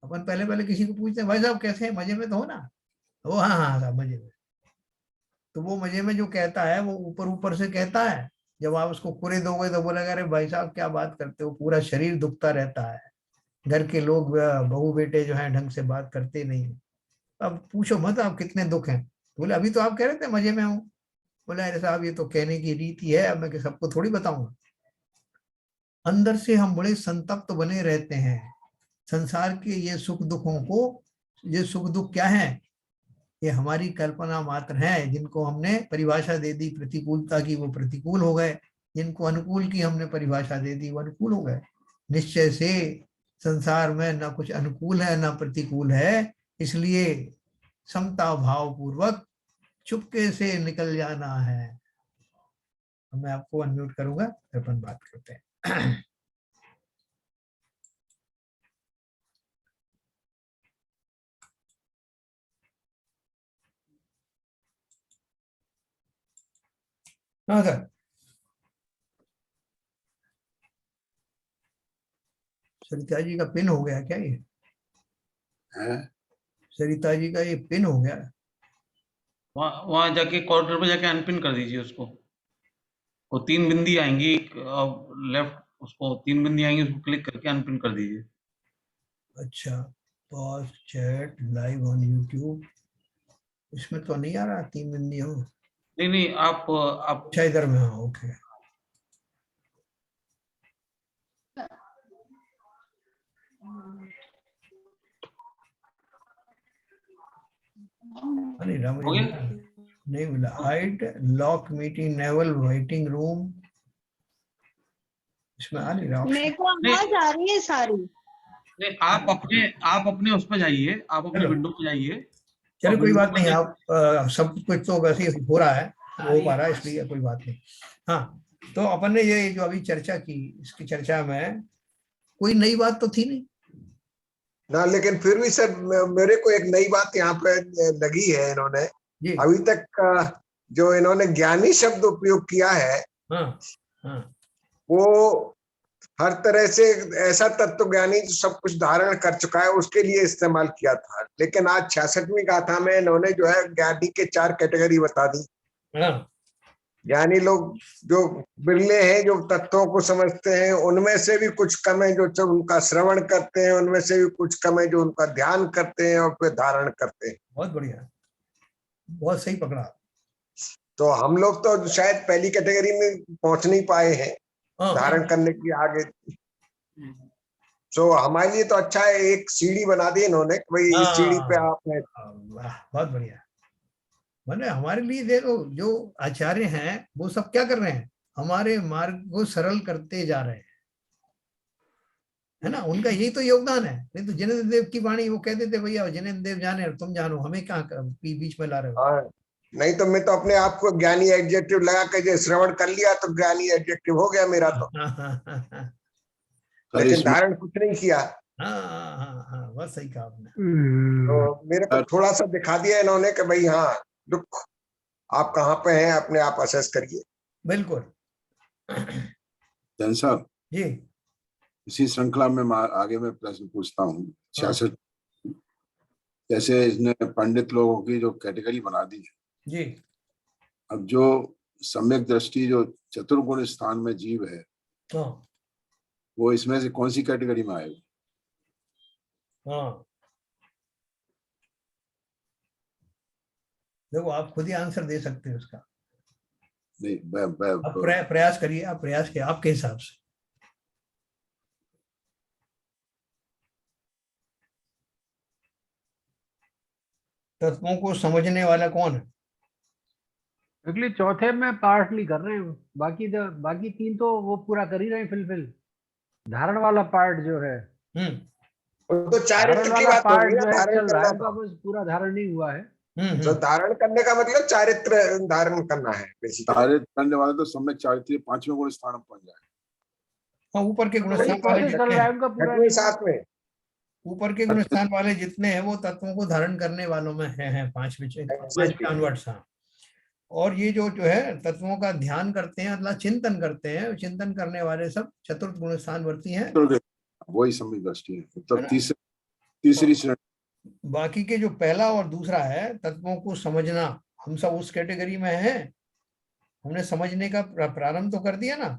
अपन पहले पहले किसी को पूछते हैं भाई साहब कैसे हैं, मजे में तो हो ना? वो हाँ हाँ साहब मजे में। तो वो मजे में जो कहता है वो ऊपर ऊपर से कहता है, जब आप उसको पूरे दोगे तो बोलेगा अरे भाई साहब क्या बात करते हो, पूरा शरीर दुखता रहता है, घर के लोग बहू बेटे जो है ढंग से बात करते नहीं। अब पूछो मत आप कितने दुख हैं। बोले अभी तो आप कह रहे थे मजे में हूँ। बोले अरे साहब ये तो कहने की रीति है, अब मैं सबको थोड़ी बताऊंगा। अंदर से हम बड़े संतप्त बने रहते हैं। संसार के ये सुख दुखों को, ये सुख दुख क्या है, ये हमारी कल्पना मात्र है, जिनको हमने परिभाषा दे दी प्रतिकूलता की वो प्रतिकूल हो गए, जिनको अनुकूल की हमने परिभाषा दे दी वो अनुकूल हो गए। निश्चय से संसार में ना कुछ अनुकूल है ना प्रतिकूल है, इसलिए समता भाव पूर्वक चुपके से निकल जाना है। मैं आपको अनम्यूट करूंगा, अपन बात करते हैं। हाँ सर। सरिता जी का पिन हो गया क्या ये? है सरिता जी का ये पिन हो गया। वहां जाके कॉर्नर पे जाके अनपिन कर दीजिए उसको। वो 3 बिंदी आएंगी लेफ्ट, उसको 3 बिंदी आएंगी, उसको क्लिक करके अनपिन कर दीजिए। अच्छा, pause chat live on YouTube, इसमें तो नहीं आ रहा 3 बिंदी हो। नहीं नहीं, आप अच्छा इधर में, हाँ ओके। अरे राम हो गया? नहीं मिला। Hide lock meeting naval waiting room, इसमें आ नहीं रहा। मेरे को आवाज आ रही है सारी। नहीं, आप अपने उस पर जाइए, आप अपने चलो। विंडो पे जाइए। चलो कोई विंडो बात पे नहीं, आप सब कुछ तो वैसे ही हो रहा है, हो पा रहा है, इसलिए कोई बात नहीं। हाँ, तो अपन ने ये जो अभी चर्चा की, इसकी चर्चा में कोई नई बात तो थी नहीं ना, लेकिन फिर भी सर मेरे को एक नई बात यहाँ पे लगी है। इन्होंने जी। अभी तक जो इन्होंने ज्ञानी शब्द उपयोग किया है, हाँ हाँ वो हर तरह से ऐसा तत्वज्ञानी जो सब कुछ धारण कर चुका है उसके लिए इस्तेमाल किया था। लेकिन आज 66वीं गाथा में इन्होंने जो है ज्ञानी के 4 कैटेगरी बता दी। हाँ ज्ञानी लोग जो बिरले हैं जो तत्वों को समझते हैं, उनमें से भी कुछ कम है जो उनका श्रवण करते हैं, उनमें से भी कुछ कम है जो उनका ध्यान करते हैं और फिर धारण करते हैं। बहुत बढ़िया, बहुत सही पकड़ा। तो हम लोग तो शायद पहली कैटेगरी में पहुंच नहीं पाए हैं, हाँ धारण करने की आगे। तो हमारे लिए तो अच्छा है, एक सीढ़ी बना दी इन्होंने, भाई इस सीढ़ी पे आप हैं। वाह बहुत बढ़िया। मैंने हमारे लिए देखो जो आचार्य हैं वो सब क्या कर रहे हैं, हमारे मार्ग को सरल करते जा रहे हैं, है ना। उनका यही तो योगदान है। नहीं तो जिनेंद्र देव की वाणी वो कहते थे भैया जिनेंद्र देव जाने और तुम जानो, हमें क्या बीच में ला रहे हो। हाँ, नहीं तो मैं तो अपने आप को ज्ञानी एडजेक्टिव लगा के जो श्रवण कर लिया तो ज्ञानी एडजेक्टिव हो गया मेरा तो। लेकिन धारण कुछ नहीं किया। हाँ बस सही कहा आपने। तो मेरे को थोड़ा सा दिखा दिया इन्होंने कि भाई हाँ रुक, आप कहाँ पे हैं, अपने आप असेस करिए। बिल्कुल। जैन साहब जी इसी श्रृंखला में आगे मैं प्रश्न पूछता हूँ। 66 जैसे इसने पंडित लोगों की जो कैटेगरी बना दी है जी। अब जो सम्यक दृष्टि जो चतुर्गुण स्थान में जीव है, हाँ वो इसमें से कौन सी कैटेगरी में आएगा? हाँ देखो आप खुद ही आंसर दे सकते हो उसका। नहीं आप प्रयास करिए, आप प्रयास किए आपके हिसाब से। तत्वों को समझने वाला कौन है? एक्चुअली चौथे में पार्टली कर रहे हैं, बाकी 3 तो वो पूरा कर ही रहे हैं फिलफिल। धारण वाला पार्ट जो है, तो धारण चारित्र की वाला बात पार्ट होगी ना, जो है धारण चल रहा करना। है, उनका बस पूरा धारण नहीं हुआ है। तो धारण करने का मतलब चारित्र धारण करना है बेसिकली। धारित करने वाला तो सम्यक चारित्र्य 5वें गुण स्थान पहुंच जाए। हाँ ऊपर के तो गुण वही स्थान वाले प्रोसेस चल जितने रहा है हैं, उनका पूरा छठवें नहीं हुआ। साथ में ऊपर के गुण स्थान वाले जितने हैं वो तत्वों को धारण करने वालों में हैं 5 ऑनवर्ड्स। हाँ, और ये जो है तत्वों का ध्यान करते हैं, अथवा चिंतन करते हैं, चिंतन करने वाले सब चतुर्थ गुण स्थान वर्ती हैं। वही सम्यक दृष्टि है। मतलब तीसरी श्रेणी। बाकी के जो पहला और दूसरा है तत्वों को समझना, हम सब उस कैटेगरी में हैं। हमने समझने का प्रारंभ तो कर दिया ना,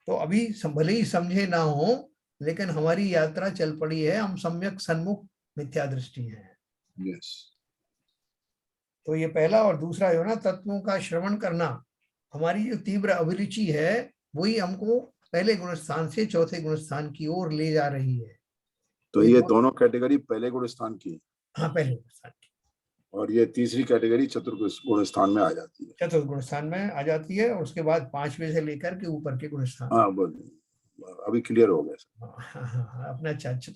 तो अभी भले ही समझे ना हो, लेकिन हमारी यात्रा चल पड़ी है, हम सम्यक सन्मुख मिथ्या दृष्टि है। यस, तो ये पहला और दूसरा जो ना तत्वों का श्रवण करना, हमारी जो तीव्र अभिरुचि है वही हमको पहले गुण स्थान से चौथे गुण स्थान की ओर ले जा रही है। तो ये दोनों कैटेगरी पहले गुण स्थान की, हाँ पहले गुण स्थान की, और ये तीसरी कैटेगरी चतुर्थ गुण स्थान में आ जाती है। चतुर्थ गुण स्थान में आ जाती है, और उसके बाद 5वें से लेकर के ऊपर के गुण स्थान। हाँ बोलिए, अभी क्लियर हो गया। हाँ, आपने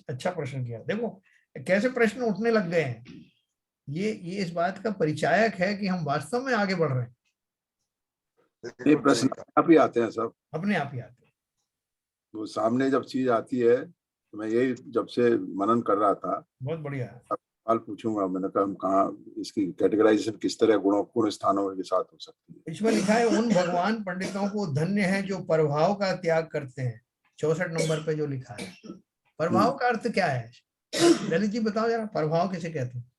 अच्छा प्रश्न किया। देखो कैसे प्रश्न उठने लग गए हैं, ये इस बात का परिचायक है कि हम वास्तव में आगे बढ़ रहे हैं। ये प्रश्न आप ही आते हैं सब, अपने आप ही आते हैं। वो सामने जब चीज आती है, तो मैं यही जब से मनन कर रहा था, बहुत बढ़िया है। सवाल पूछूंगा, मैंने कहा हम कहाँ इसकी कैटेगराइजेशन किस तरह गुण स्थानों के साथ हो सकती है। इसमें लिखा है उन भगवान पंडितों को धन्य है जो प्रभाव का त्याग करते हैं। 64 नंबर पे जो लिखा है, प्रभाव का अर्थ क्या है? ललित जी बताओ जरा, प्रभाव किसे कहते हैं?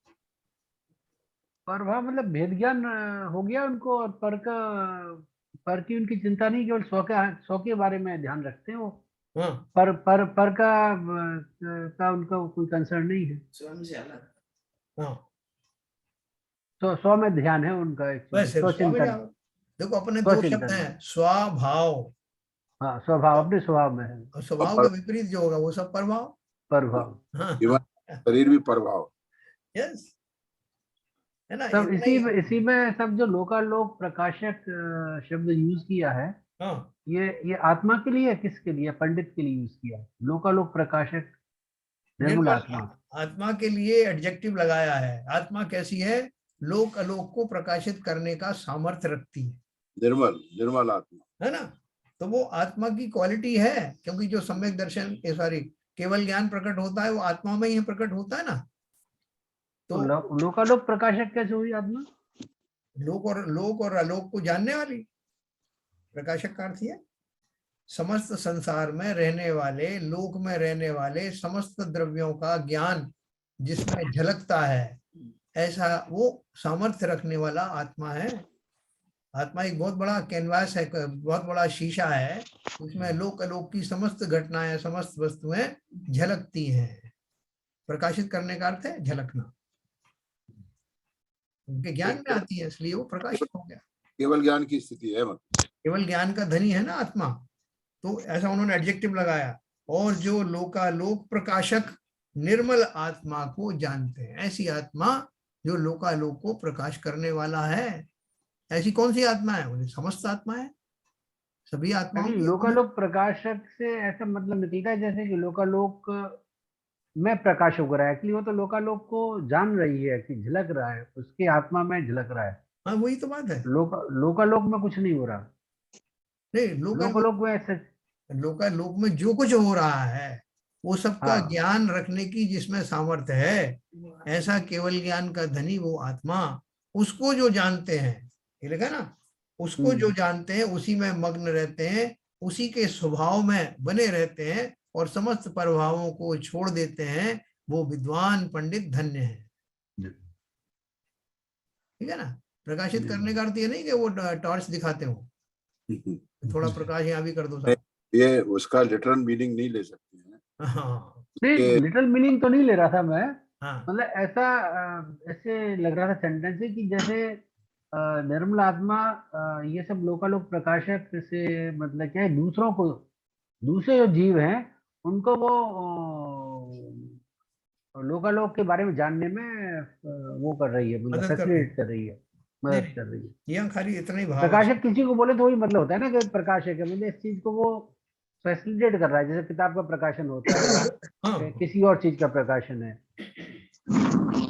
प्रभाव मतलब भेद ज्ञान हो गया उनको, और पर की उनकी चिंता नहीं, केवल सौ के बारे में ध्यान रखते हैं वो। हाँ, पर का उनका कोई कंसर्न नहीं है। स्वयं से अलग। हाँ, तो 100 में ध्यान है उनका, वैसे स्वचिंतन। देखो अपने दो शब्द हैं, स्वभाव। हाँ, स्वभाव अपने स्वभाव में है, और स्वभाव का विपरीत जो होगा वो सब प्रभाव। प्रभाव। हाँ, शरीर भी प्रभाव। यस, है ना। सब इतना ही- इसी में सब जो लोकालोक प्रकाशक शब्द यूज किया है, हाँ, ये आत्मा के लिए, किसके लिए? पंडित के लिए यूज किया। लोकालोक प्रकाशक निर्मल निर्मल आत्मा। आत्मा के लिए एडजेक्टिव लगाया है। आत्मा कैसी है? लोक अलोक को प्रकाशित करने का सामर्थ्य रखती है, निर्मल आत्मा, है ना। तो वो आत्मा की क्वालिटी है, क्योंकि जो सम्यक दर्शन सॉरी केवल ज्ञान प्रकट होता है वो आत्मा में ही प्रकट होता है ना। तो तो लोकालोक प्रकाशक कैसे हुई आत्मा? लोक और अलोक को जानने वाली प्रकाशक का अर्थ है समस्त संसार में रहने वाले, लोक में रहने वाले समस्त द्रव्यों का ज्ञान जिसमें झलकता है, ऐसा वो सामर्थ्य रखने वाला आत्मा है। आत्मा एक बहुत बड़ा कैनवास है, बहुत बड़ा शीशा है, उसमें लोक अलोक की समस्त घटनाएं, समस्त वस्तुएं झलकती हैं। प्रकाशित करने का अर्थ है झलकना, उनके ज्ञान में आती है, इसलिए वो प्रकाशित हो गया। केवल ज्ञान की स्थिति है, मतलब केवल ज्ञान का धनी है ना आत्मा, तो ऐसा उन्होंने एडजेक्टिव लगाया। और जो लोकालोक प्रकाशक निर्मल आत्मा को जानते हैं, ऐसी आत्मा जो लोकालोक को प्रकाश करने वाला है। ऐसी कौन सी आत्मा है? बोले समस्त आत्मा है, सभी आत्माओं की। लोकालोक प्रकाशक से ऐसा मतलब निकलता है जैसे कि लोकालोक में प्रकाश हो रहा है, एक्चुअली वो तो लोकालोक को जान रही है कि झलक रहा है, उसके आत्मा में झलक रहा है। हाँ, वही तो बात है। लोकालोक में कुछ नहीं हो रहा। नहीं, लोकालोक में ऐसे लोकालोक में जो कुछ हो रहा है वो सबका हाँ। ज्ञान रखने की जिसमें सामर्थ्य है, ऐसा केवल ज्ञान का धनी वो आत्मा, उसको जो जानते हैं, ये लिखा ना, उसको जो जानते हैं उसी में मग्न रहते हैं, उसी के स्वभाव में बने रहते हैं और समस्त प्रभावों को छोड़ देते हैं, वो विद्वान पंडित धन्य है। ठीक है ना। प्रकाशित करने का अर्थ ये नहीं कि वो टॉर्च दिखाते हो, थोड़ा प्रकाश यहाँ भी कर दो साहब। ये उसका लिटरल मीनिंग नहीं ले सकते हैं। हाँ, नहीं, लिटरल मीनिंग तो नहीं ले रहा था मैं, हाँ, मतलब ऐसे लग रहा था सेंटेंस से कि जैसे निर्मल आत्मा ये सब लोकालोक प्रकाशक से मतलब क्या है, दूसरों को, दूसरे जो जीव हैं उनको वो लोकालोक के बारे में जानने में वो कर रही है, मतलब फैसिलिटेट कर रही है, मदद कर रही है। यहाँ खाली इतना ही भाव। प्रकाशक किसी को बोले तो वही मतलब होता है ना कि प्रकाशक है, मतलब इस चीज को वो फैसिलिटेट कर रहा है, जैसे किताब का प्रकाशन होता है, हाँ, किसी और चीज का प्रकाशन है।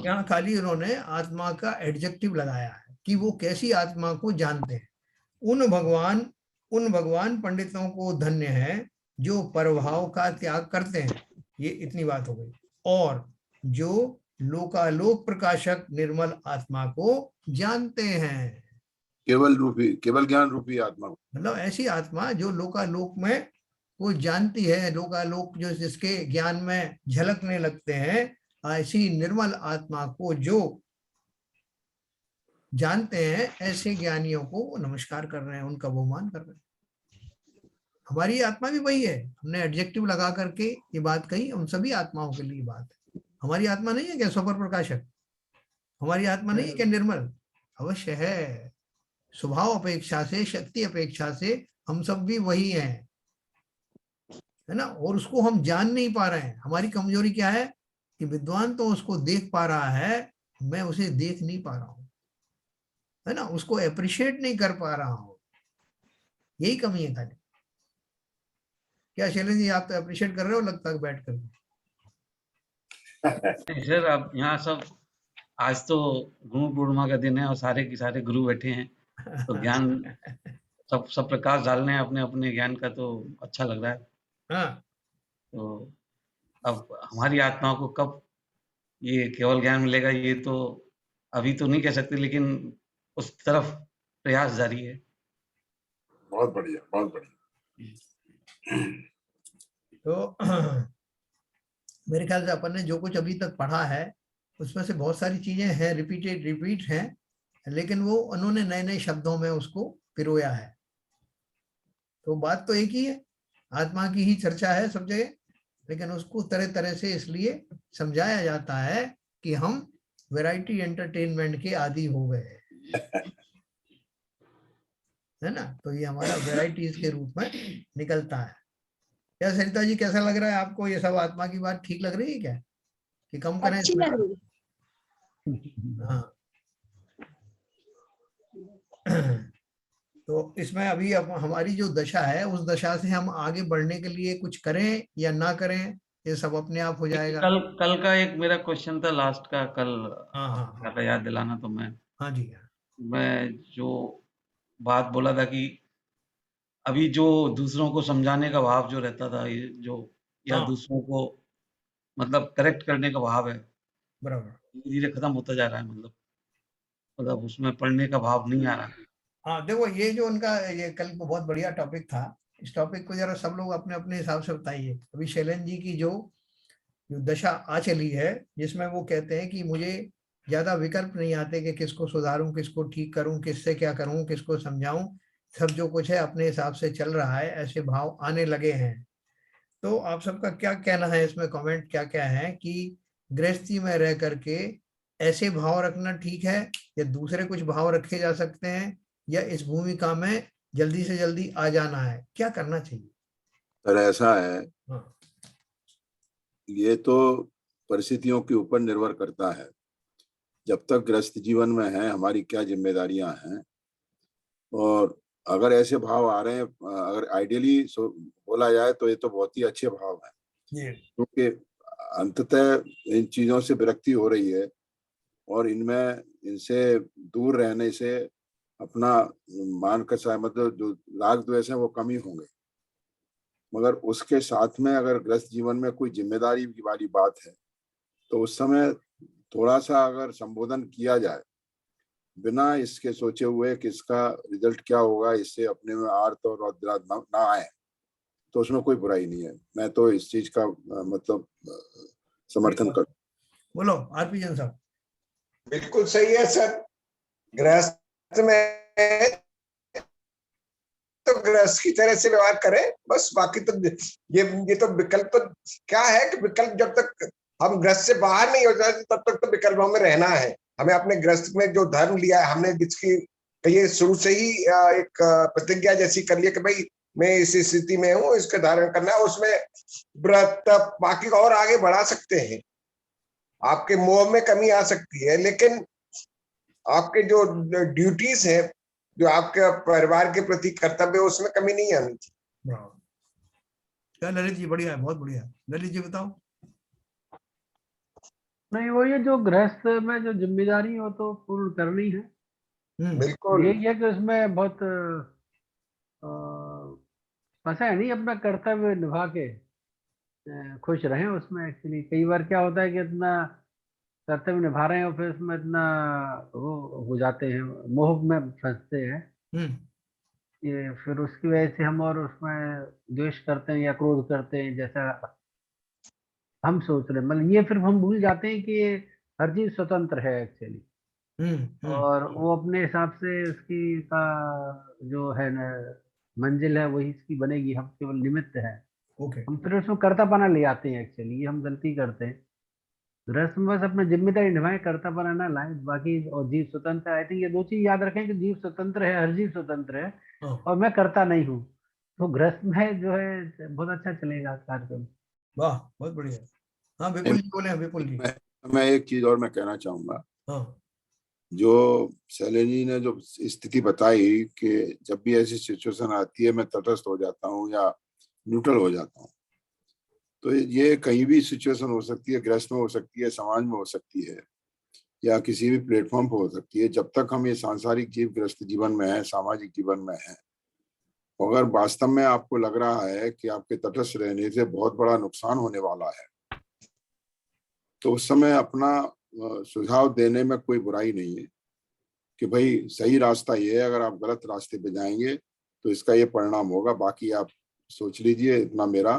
यहाँ खाली उन्होंने आत्मा का एडजेक्टिव लगाया है कि वो कैसी आत्मा को जानते हैं। उन भगवान पंडितों को धन्य है जो प्रभाव का त्याग करते हैं, ये इतनी बात हो गई। और जो लोकालोक प्रकाशक निर्मल आत्मा को जानते हैं, केवल ज्ञान रूपी आत्मा, मतलब ऐसी आत्मा जो लोकालोक में वो जानती है, लोकालोक जो जिसके ज्ञान में झलकने लगते हैं, ऐसी निर्मल आत्मा को जो जानते हैं, ऐसे ज्ञानियों को वो नमस्कार कर रहे हैं, उनका बहुमान कर रहे हैं। हमारी आत्मा भी वही है। हमने एडजेक्टिव लगा करके ये बात कही, हम सभी आत्माओं के लिए बात है। हमारी आत्मा नहीं है क्या स्वपर प्रकाशक? हमारी आत्मा नहीं है क्या निर्मल? अवश्य है। स्वभाव अपेक्षा से, शक्ति अपेक्षा से हम सब भी वही हैं, है ना। और उसको हम जान नहीं पा रहे हैं। हमारी कमजोरी क्या है कि विद्वान तो उसको देख पा रहा है, मैं उसे देख नहीं पा रहा हूं, है ना। उसको अप्रिशिएट नहीं कर पा रहा हूं, यही कमी है खाली। क्या शैलेंद्र जी, आप तो अप्रिशिएट कर रहे हो लगता है बैठ कर? नहीं सर, अब यहाँ सब आज तो गुरु पूर्णिमा का दिन है और सारे के सारे गुरु बैठे हैं, तो ज्ञान सब प्रकाश डाल रहे हैं अपने अपने ज्ञान का, तो अच्छा लग रहा है। हाँ, तो अब हमारी आत्मा को कब ये केवल ज्ञान मिलेगा, ये तो अभी तो नहीं कह सकते, लेकिन उस तरफ प्रयास जारी है। बहुत बढ़िया, बहुत बढ़िया। तो मेरे ख्याल से अपन ने जो कुछ अभी तक पढ़ा है उसमें से बहुत सारी चीजें हैं, रिपीट हैं, लेकिन वो उन्होंने नए नए शब्दों में उसको पिरोया है। तो बात तो एक ही है, आत्मा की ही चर्चा है सब जगह, लेकिन उसको तरह तरह से इसलिए समझाया जाता है कि हम वैरायटी एंटरटेनमेंट के आदी हो गए, है ना। तो ये हमारा वैरायटीज के रूप में निकलता है। क्या सरिता जी, कैसा लग रहा है आपको? ये सब आत्मा की बात ठीक लग रही है क्या, कि कम करें अच्छी इसमें? लग रही। हाँ। तो इसमें अभी अब हमारी जो दशा है, उस दशा से हम आगे बढ़ने के लिए कुछ करें या ना करें, ये सब अपने आप हो जाएगा। कल का एक मेरा क्वेश्चन था लास्ट का, कल हाँ हाँ आपको हाँ था याद दिलाना, तो हाँ जी हाँ। मैं जो बात बोला था कि अभी जो दूसरों को समझाने का भाव जो रहता था, ये जो या हाँ, दूसरों को मतलब करेक्ट करने का भाव है, बराबर। धीरे धीरे खत्म होता जा रहा है। मतलब उसमें पढ़ने का भाव नहीं आ रहा। हाँ देखो, ये जो उनका ये कल को बहुत बढ़िया टॉपिक था, इस टॉपिक को जरा सब लोग अपने अपने हिसाब से बताइए। अभी शैलेंद्र जी की जो जो दशा आ चली है, जिसमें वो कहते हैं कि मुझे ज्यादा विकल्प नहीं आते कि किसको सुधारूं, किसको ठीक करूं, किससे क्या करूं, किसको समझाऊं, सब जो कुछ है अपने हिसाब से चल रहा है, ऐसे भाव आने लगे हैं। तो आप सबका क्या कहना है इसमें? कमेंट क्या क्या है कि गृहस्थी में रह करके ऐसे भाव रखना ठीक है, या दूसरे कुछ भाव रखे जा सकते हैं, या इस भूमिका में जल्दी से जल्दी आ जाना है, क्या करना चाहिए? पर ऐसा है, हाँ ये तो परिस्थितियों के ऊपर निर्भर करता है। जब तक गृहस्थ जीवन में है, हमारी क्या जिम्मेदारियां हैं, और अगर ऐसे भाव आ रहे हैं, अगर आइडियली बोला जाए तो ये तो बहुत ही अच्छे भाव हैं, जी। क्योंकि अंततः इन चीजों से विरक्ति हो रही है, और इनमें इनसे दूर रहने से अपना मान का मतलब जो राग द्वेष है वो कम ही होंगे। मगर उसके साथ में अगर गृहस्थ जीवन में कोई जिम्मेदारी की वाली बात है, तो उस समय थोड़ा सा अगर संबोधन किया जाए, बिना इसके सोचे हुए कि इसका रिजल्ट क्या होगा, इससे अपने में आर्त और औदराद ना आए, तो उसमें कोई बुराई नहीं है। मैं तो इस चीज का मतलब समर्थन कर। बोलो आरपी जन साहब। बिल्कुल सही है सर। गृहस्थ में तो गृहस्थ की तरह से व्यवहार करें बस, बाकी तो ये तो विकल्प तो क्या है कि विकल्प जब तक हम गृहस्थ से बाहर नहीं हो जाते तब तक तो विकल्पों में रहना है। हमें अपने गृहस्थ में जो धर्म लिया है, हमने जिसकी ये शुरू से ही एक प्रतिज्ञा जैसी कर लिया कि भाई मैं इस स्थिति में हूँ, इसका धारण करना है, उसमें व्रत बाकी और आगे बढ़ा सकते हैं। आपके मोह में कमी आ सकती है, लेकिन आपके जो ड्यूटीज है, जो आपके परिवार के प्रति कर्तव्य, उसमें कमी नहीं आनी चाहिए। क्या ललित जी? बढ़िया है, बहुत बढ़िया। ललित जी बताओ। नहीं, वो ये जो गृहस्थ में जो जिम्मेदारी हो तो पूर्ण करनी है। बिल्कुल। यही है कि उसमें बहुत फंसा है नहीं, अपना कर्तव्य निभा के खुश रहें उसमें। एक्चुअली कई बार क्या होता है कि इतना कर्तव्य निभा रहे हैं और फिर उसमें इतना वो हो जाते हैं, मोह में फंसते हैं, ये फिर उसकी वजह से हम और उसमें द्वेष करते हैं या क्रोध करते हैं, जैसा हम सोच रहे, मतलब ये फिर हम भूल जाते हैं कि हर चीज स्वतंत्र है एक्चुअली, और वो अपने हिसाब से उसकी का जो है ना मंजिल है वही इसकी बनेगी, हम केवल निमित्त है। ओके। हम फिर उसमें कर्तापना ले आते हैं एक्चुअली, ये हम गलती करते हैं। रस में बस अपनी जिम्मेदारी निभाएं, कर्तापना ना लाएं, बाकी और जीव स्वतंत्र है। आई थिंक ये दो चीज याद रखें कि जीव स्वतंत्र है, हर जीव स्वतंत्र है, हाँ, और मैं करता नहीं हूँ, तो गृहस्थ में जो है बहुत अच्छा चलेगा कार्यक्रम। वाह, बहुत बढ़िया। हाँ विपुल जी बोले, विपुल जी। मैं एक चीज और मैं कहना चाहूंगा, हाँ, जो शैलेंद्र ने जो स्थिति बताई कि जब भी ऐसी सिचुएशन आती है मैं तटस्थ हो जाता हूँ या न्यूट्रल हो जाता हूँ, तो ये कहीं भी सिचुएशन हो सकती है, गृहस्थ में हो सकती है, समाज में हो सकती है, या किसी भी प्लेटफॉर्म पर हो सकती है। जब तक हम ये सांसारिक जीव गृहस्थ जीवन में है, सामाजिक जीवन में है, अगर वास्तव में आपको लग रहा है कि आपके तटस्थ रहने से बहुत बड़ा नुकसान होने वाला है, तो उस समय अपना सुझाव देने में कोई बुराई नहीं है कि भाई सही रास्ता ये है, अगर आप गलत रास्ते पे जाएंगे तो इसका ये परिणाम होगा, बाकी आप सोच लीजिए। इतना मेरा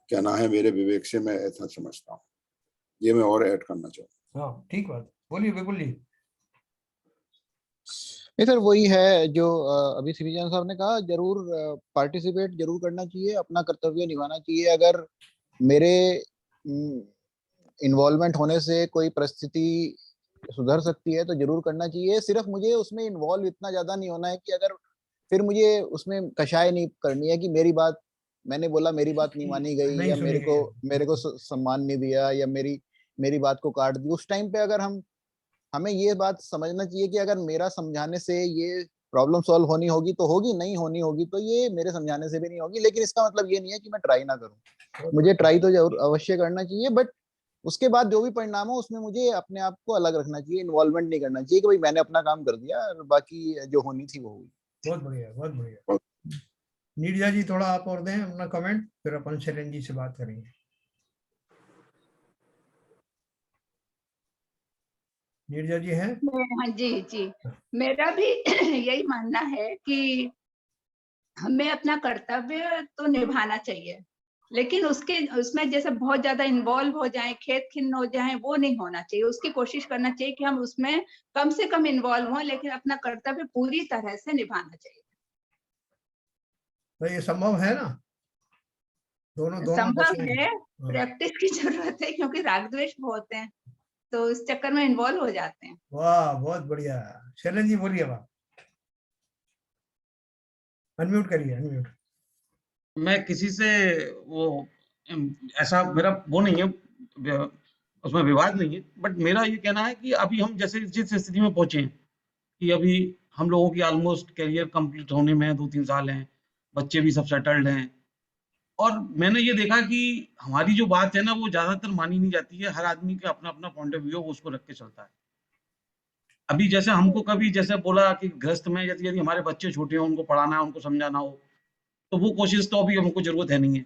कहना है, मेरे विवेक से मैं ऐसा समझता हूँ। ये मैं और ऐड करना चाहूँगा। हाँ, ठीक बात। बोलिए विपुल जी। नहीं सर, वही है जो अभी श्रीजन साहब ने कहा, जरूर पार्टिसिपेट जरूर करना चाहिए, अपना कर्तव्य निभाना चाहिए। अगर मेरे इन्वॉल्वमेंट होने से कोई परिस्थिति सुधर सकती है तो जरूर करना चाहिए। सिर्फ मुझे उसमें इन्वॉल्व इतना ज्यादा नहीं होना है कि अगर फिर मुझे उसमें कशाय नहीं करनी है कि मेरी बात, मैंने बोला मेरी बात नहीं मानी गई, नहीं या सुनी गई है। मेरे को सम्मान नहीं दिया, या मेरी बात को काट दी। उस टाइम पे अगर हमें ये बात समझना चाहिए कि अगर मेरा समझाने से ये प्रॉब्लम सॉल्व होनी होगी तो होगी, नहीं होनी होगी तो ये मेरे समझाने से भी नहीं होगी। लेकिन इसका मतलब ये नहीं है कि मैं ट्राई ना करूं, मुझे ट्राई तो जरूर अवश्य करना चाहिए, बट उसके बाद जो भी परिणाम हो उसमें मुझे अपने आप को अलग रखना चाहिए, इन्वॉल्वमेंट नहीं करना चाहिए कि भाई मैंने अपना काम कर दिया और बाकी जो होनी थी वो हुई। बहुत बढ़िया, बहुत बढ़िया। नीरजा जी थोड़ा आप और दें अपना कमेंट, फिर अपन शैलेंद्र जी से बात करेंगे। नीरजा जी हैं? हाँ जी जी, मेरा भी यही मानना है कि हमें अपना कर्तव्य तो निभाना चाहिए, लेकिन उसमें जैसे बहुत ज्यादा इन्वॉल्व हो जाएं, खेत खिन्न हो जाएं, वो नहीं होना चाहिए। उसकी कोशिश करना चाहिए कि हम उसमें कम से कम इन्वॉल्व हों, लेकिन अपना कर्तव्य पूरी तरह से निभाना चाहिए। तो ये संभव है ना? दोनों दोनों संभव दशाएं। है, हाँ। प्रैक्टिस की जरूरत है, क्योंकि राग द्वेष बहुत है, तो इस चक्कर में इन्वॉल्व हो जाते हैं। वाह, बहुत बढ़िया। शैलेंद्र जी बोलिए, वाह। अनम्यूट करिए, अनम्यूट। मैं किसी से वो ऐसा मेरा वो नहीं है, उसमें विवाद नहीं है, बट मेरा ये कहना है कि अभी हम जैसे जिस स्थिति में पहुंचे हैं कि अभी हम लोगों की ऑलमोस्ट करियर कंप्लीट होने में 2-3 साल हैं, बच्चे भी सब सेटल्ड हैं, और मैंने ये देखा कि हमारी जो बात है ना वो ज्यादातर मानी नहीं जाती है। हर आदमी का अपना अपना पॉइंट ऑफ व्यू है, वो उसको रख के चलता है। अभी जैसे हमको कभी जैसे बोला कि गृहस्थ में यदि हमारे बच्चे छोटे हों, उनको पढ़ाना है, उनको समझाना हो, तो वो कोशिश तो अभी हमको जरूरत है नहीं है,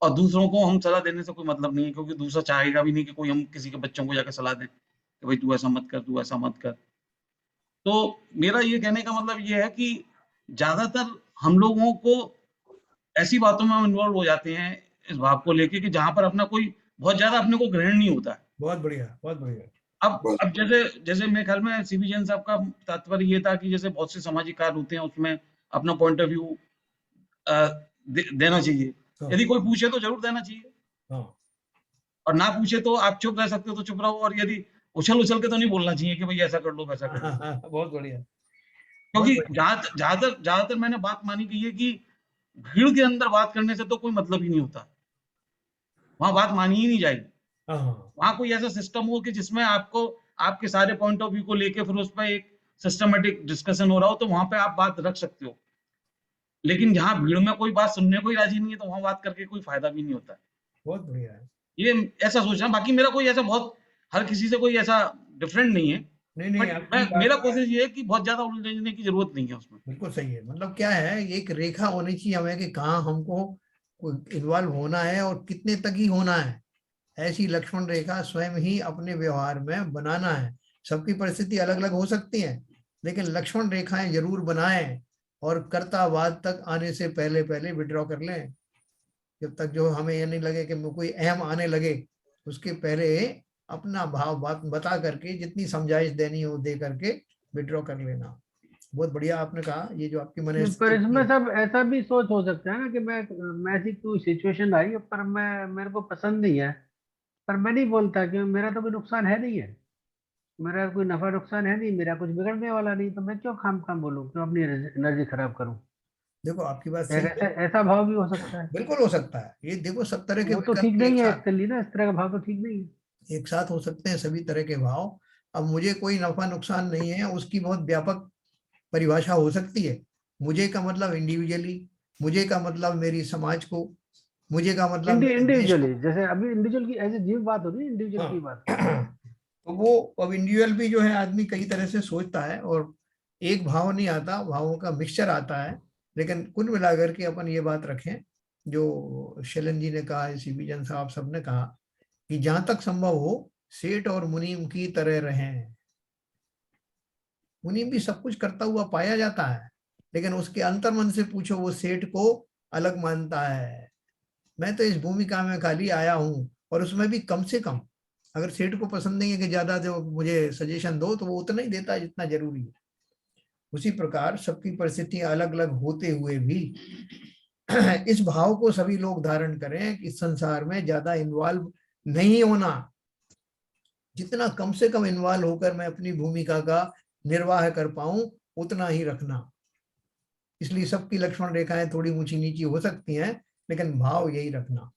और दूसरों को हम सलाह देने से कोई मतलब नहीं है, क्योंकि दूसरा चाहेगा भी नहीं कि कोई हम किसी के बच्चों को जाकर सलाह दें कि भाई तू ऐसा मत कर, तू ऐसा मत कर। तो मेरा ये कहने का मतलब ये है कि ज्यादातर हम लोगों को ऐसी बातों में हम इन्वॉल्व हो जाते हैं इस भाव को लेके कि जहां पर अपना कोई बहुत ज्यादा अपने को ग्रहण नहीं होता है। बहुत बढ़िया, बहुत बढ़िया। अब जैसे जैसे मेरे ख्याल में सीबी जैन साहब का तात्पर्य ये था कि जैसे बहुत से सामाजिक कार्य होते हैं उसमें अपना पॉइंट ऑफ व्यू देना चाहिए। हाँ, यदि कोई पूछे तो जरूर देना चाहिए, हाँ। और ना पूछे तो आप चुप रह सकते हो तो चुप रहो, और यदि उछल उछल के तो नहीं बोलना चाहिए कि भाई ऐसा कर लो वैसा कर लो। बहुत बढ़िया, बहुत क्योंकि बढ़िया। ज्यादातर मैंने बात मानी गई है कि भीड़ के अंदर बात करने से तो कोई मतलब ही नहीं होता, वहां बात मानी ही नहीं जाएगी। हाँ, हाँ, वहां कोई ऐसा सिस्टम हो कि जिसमें आपको आपके सारे पॉइंट ऑफ व्यू को लेके फिर उस पर एक सिस्टमेटिक डिस्कशन हो रहा हो, तो वहां पे आप बात रख सकते हो। लेकिन जहां भीड़ में कोई बात सुनने को ही राजी नहीं है, तो वहां बात करके कोई फायदा भी नहीं होता। बहुत बढ़िया है। ये ऐसा सोचना, बाकी मेरा कोई ऐसा बहुत हर किसी से कोई ऐसा डिफरेंट नहीं है, नहीं नहीं, बट आपकी मेरा बात कोशिश ये है कि बहुत ज्यादा उलझने की जरूरत नहीं है उसमें। बिल्कुल सही है। मतलब क्या है, एक रेखा होनी चाहिए हमें कि कहाँ हमको इन्वॉल्व होना है और कितने तक ही होना है। ऐसी लक्ष्मण रेखा स्वयं ही अपने व्यवहार में बनाना है। सबकी परिस्थिति अलग अलग हो सकती है, लेकिन लक्ष्मण रेखाएं जरूर बनाएं, और कर्तावाद तक आने से पहले पहले विड्रॉ कर लें। जब तक जो हमें ये नहीं लगे कि कोई अहम आने लगे, उसके पहले अपना भाव बात बता करके जितनी समझाइश देनी हो दे करके विड्रॉ कर लेना। बहुत बढ़िया आपने कहा, ये जो आपकी मन पर इसमें सब ऐसा भी सोच हो सकता है ना कि मैं ऐसी कोई सिचुएशन आई पर मेरे को पसंद नहीं है, पर मैं नहीं बोलता कि मेरा तो कोई नुकसान है नहीं है, मेरा कोई नफा नुकसान है नहीं, मेरा कुछ बिगड़ने वाला नहीं, तो मैं क्यों खाम बोलूं, क्यों अपनी एनर्जी खराब करूं। देखो आपकी बात सही ऐसा है, ऐसा भाव भी हो सकता है। बिल्कुल हो सकता है। ये देखो सब तरह के वो तो ठीक विकल्प नहीं एक है साथ एक्चुअली ना, इस तरह का भाव तो ठीक नहीं है। एक साथ हो सकते हैं, सभी तरह के भाव। अब मुझे कोई नफा नुकसान नहीं है, उसकी बहुत व्यापक परिभाषा हो सकती है। मुझे का मतलब इंडिविजुअली, मुझे का मतलब मेरी समाज को, मुझे का मतलब मेरे देश को। इंडिविजुअली, जैसे अभी इंडिविजुअल की एज ए जीव बात हो रही है, इंडिविजुअल की बात कर रहे हैं। हाँ। तो वो अब इंडिविजुअल भी जो है आदमी कई तरह से सोचता है, और एक भाव नहीं आता, भावों का मिक्सचर आता है। लेकिन कुल मिलाकर के अपन ये बात रखें, जो शैलन जी ने कहा, सीबी जन साहब सब ने कहा, कि जहां तक संभव हो सेठ और मुनीम की तरह रहें। मुनीम भी सब कुछ करता हुआ पाया जाता है, लेकिन उसके अंतर्मन से पूछो, वो सेठ को अलग मानता है। मैं तो इस भूमिका में खाली आया हूं, और उसमें भी कम से कम, अगर सेठ को पसंद नहीं है कि ज्यादा जो मुझे सजेशन दो, तो वो उतना ही देता है जितना जरूरी है। उसी प्रकार सबकी परिस्थितियां अलग अलग होते हुए भी इस भाव को सभी लोग धारण करें कि इस संसार में ज्यादा इन्वॉल्व नहीं होना, जितना कम से कम इन्वॉल्व होकर मैं अपनी भूमिका का निर्वाह कर पाऊं, उतना ही रखना। इसलिए सबकी लक्ष्मण रेखाएं थोड़ी ऊंची नीची हो सकती हैं, लेकिन भाव यही रखना।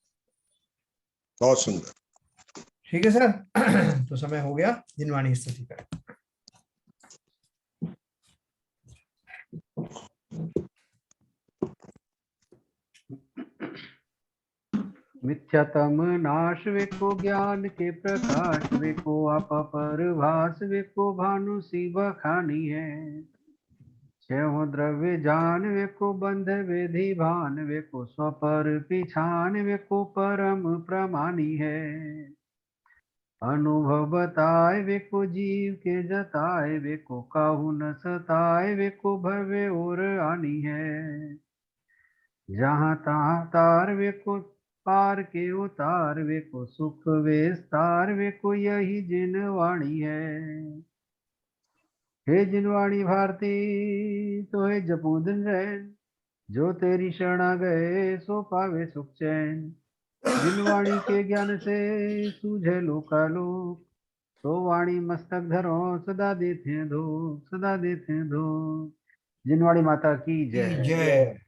बहुत सुंदर। ठीक है सर। तो समय हो गया, जिनवाणी स्तुति करें। मिथ्यातम नाश वेको ज्ञान के प्रकाश वेको आप परभास वेको भानु सी बखानी है। छह द्रव्य जान वेको बंध विधि भान वेको स्वपर पिछान वेको परम प्रमानी है। अनुभव बताए वेको जीव के जताए वेको काहू न सताए वेको भवे और आनी है। जहाँ तहाँ तार वेको पार के उतार वेको सुख विस्तार वेको यही जिनवाणी है। हे जिनवाणी भारती तो हे जपू दिन रैन, जो तेरी शरण आ गए सो पावे सुख चैन। जिनवाणी के ज्ञान से सूझे लोकालोक, तो वाणी मस्तक धरो सदा देते हैं धूप, सदा देते हैं धूप। जिनवाणी माता की जय। जय।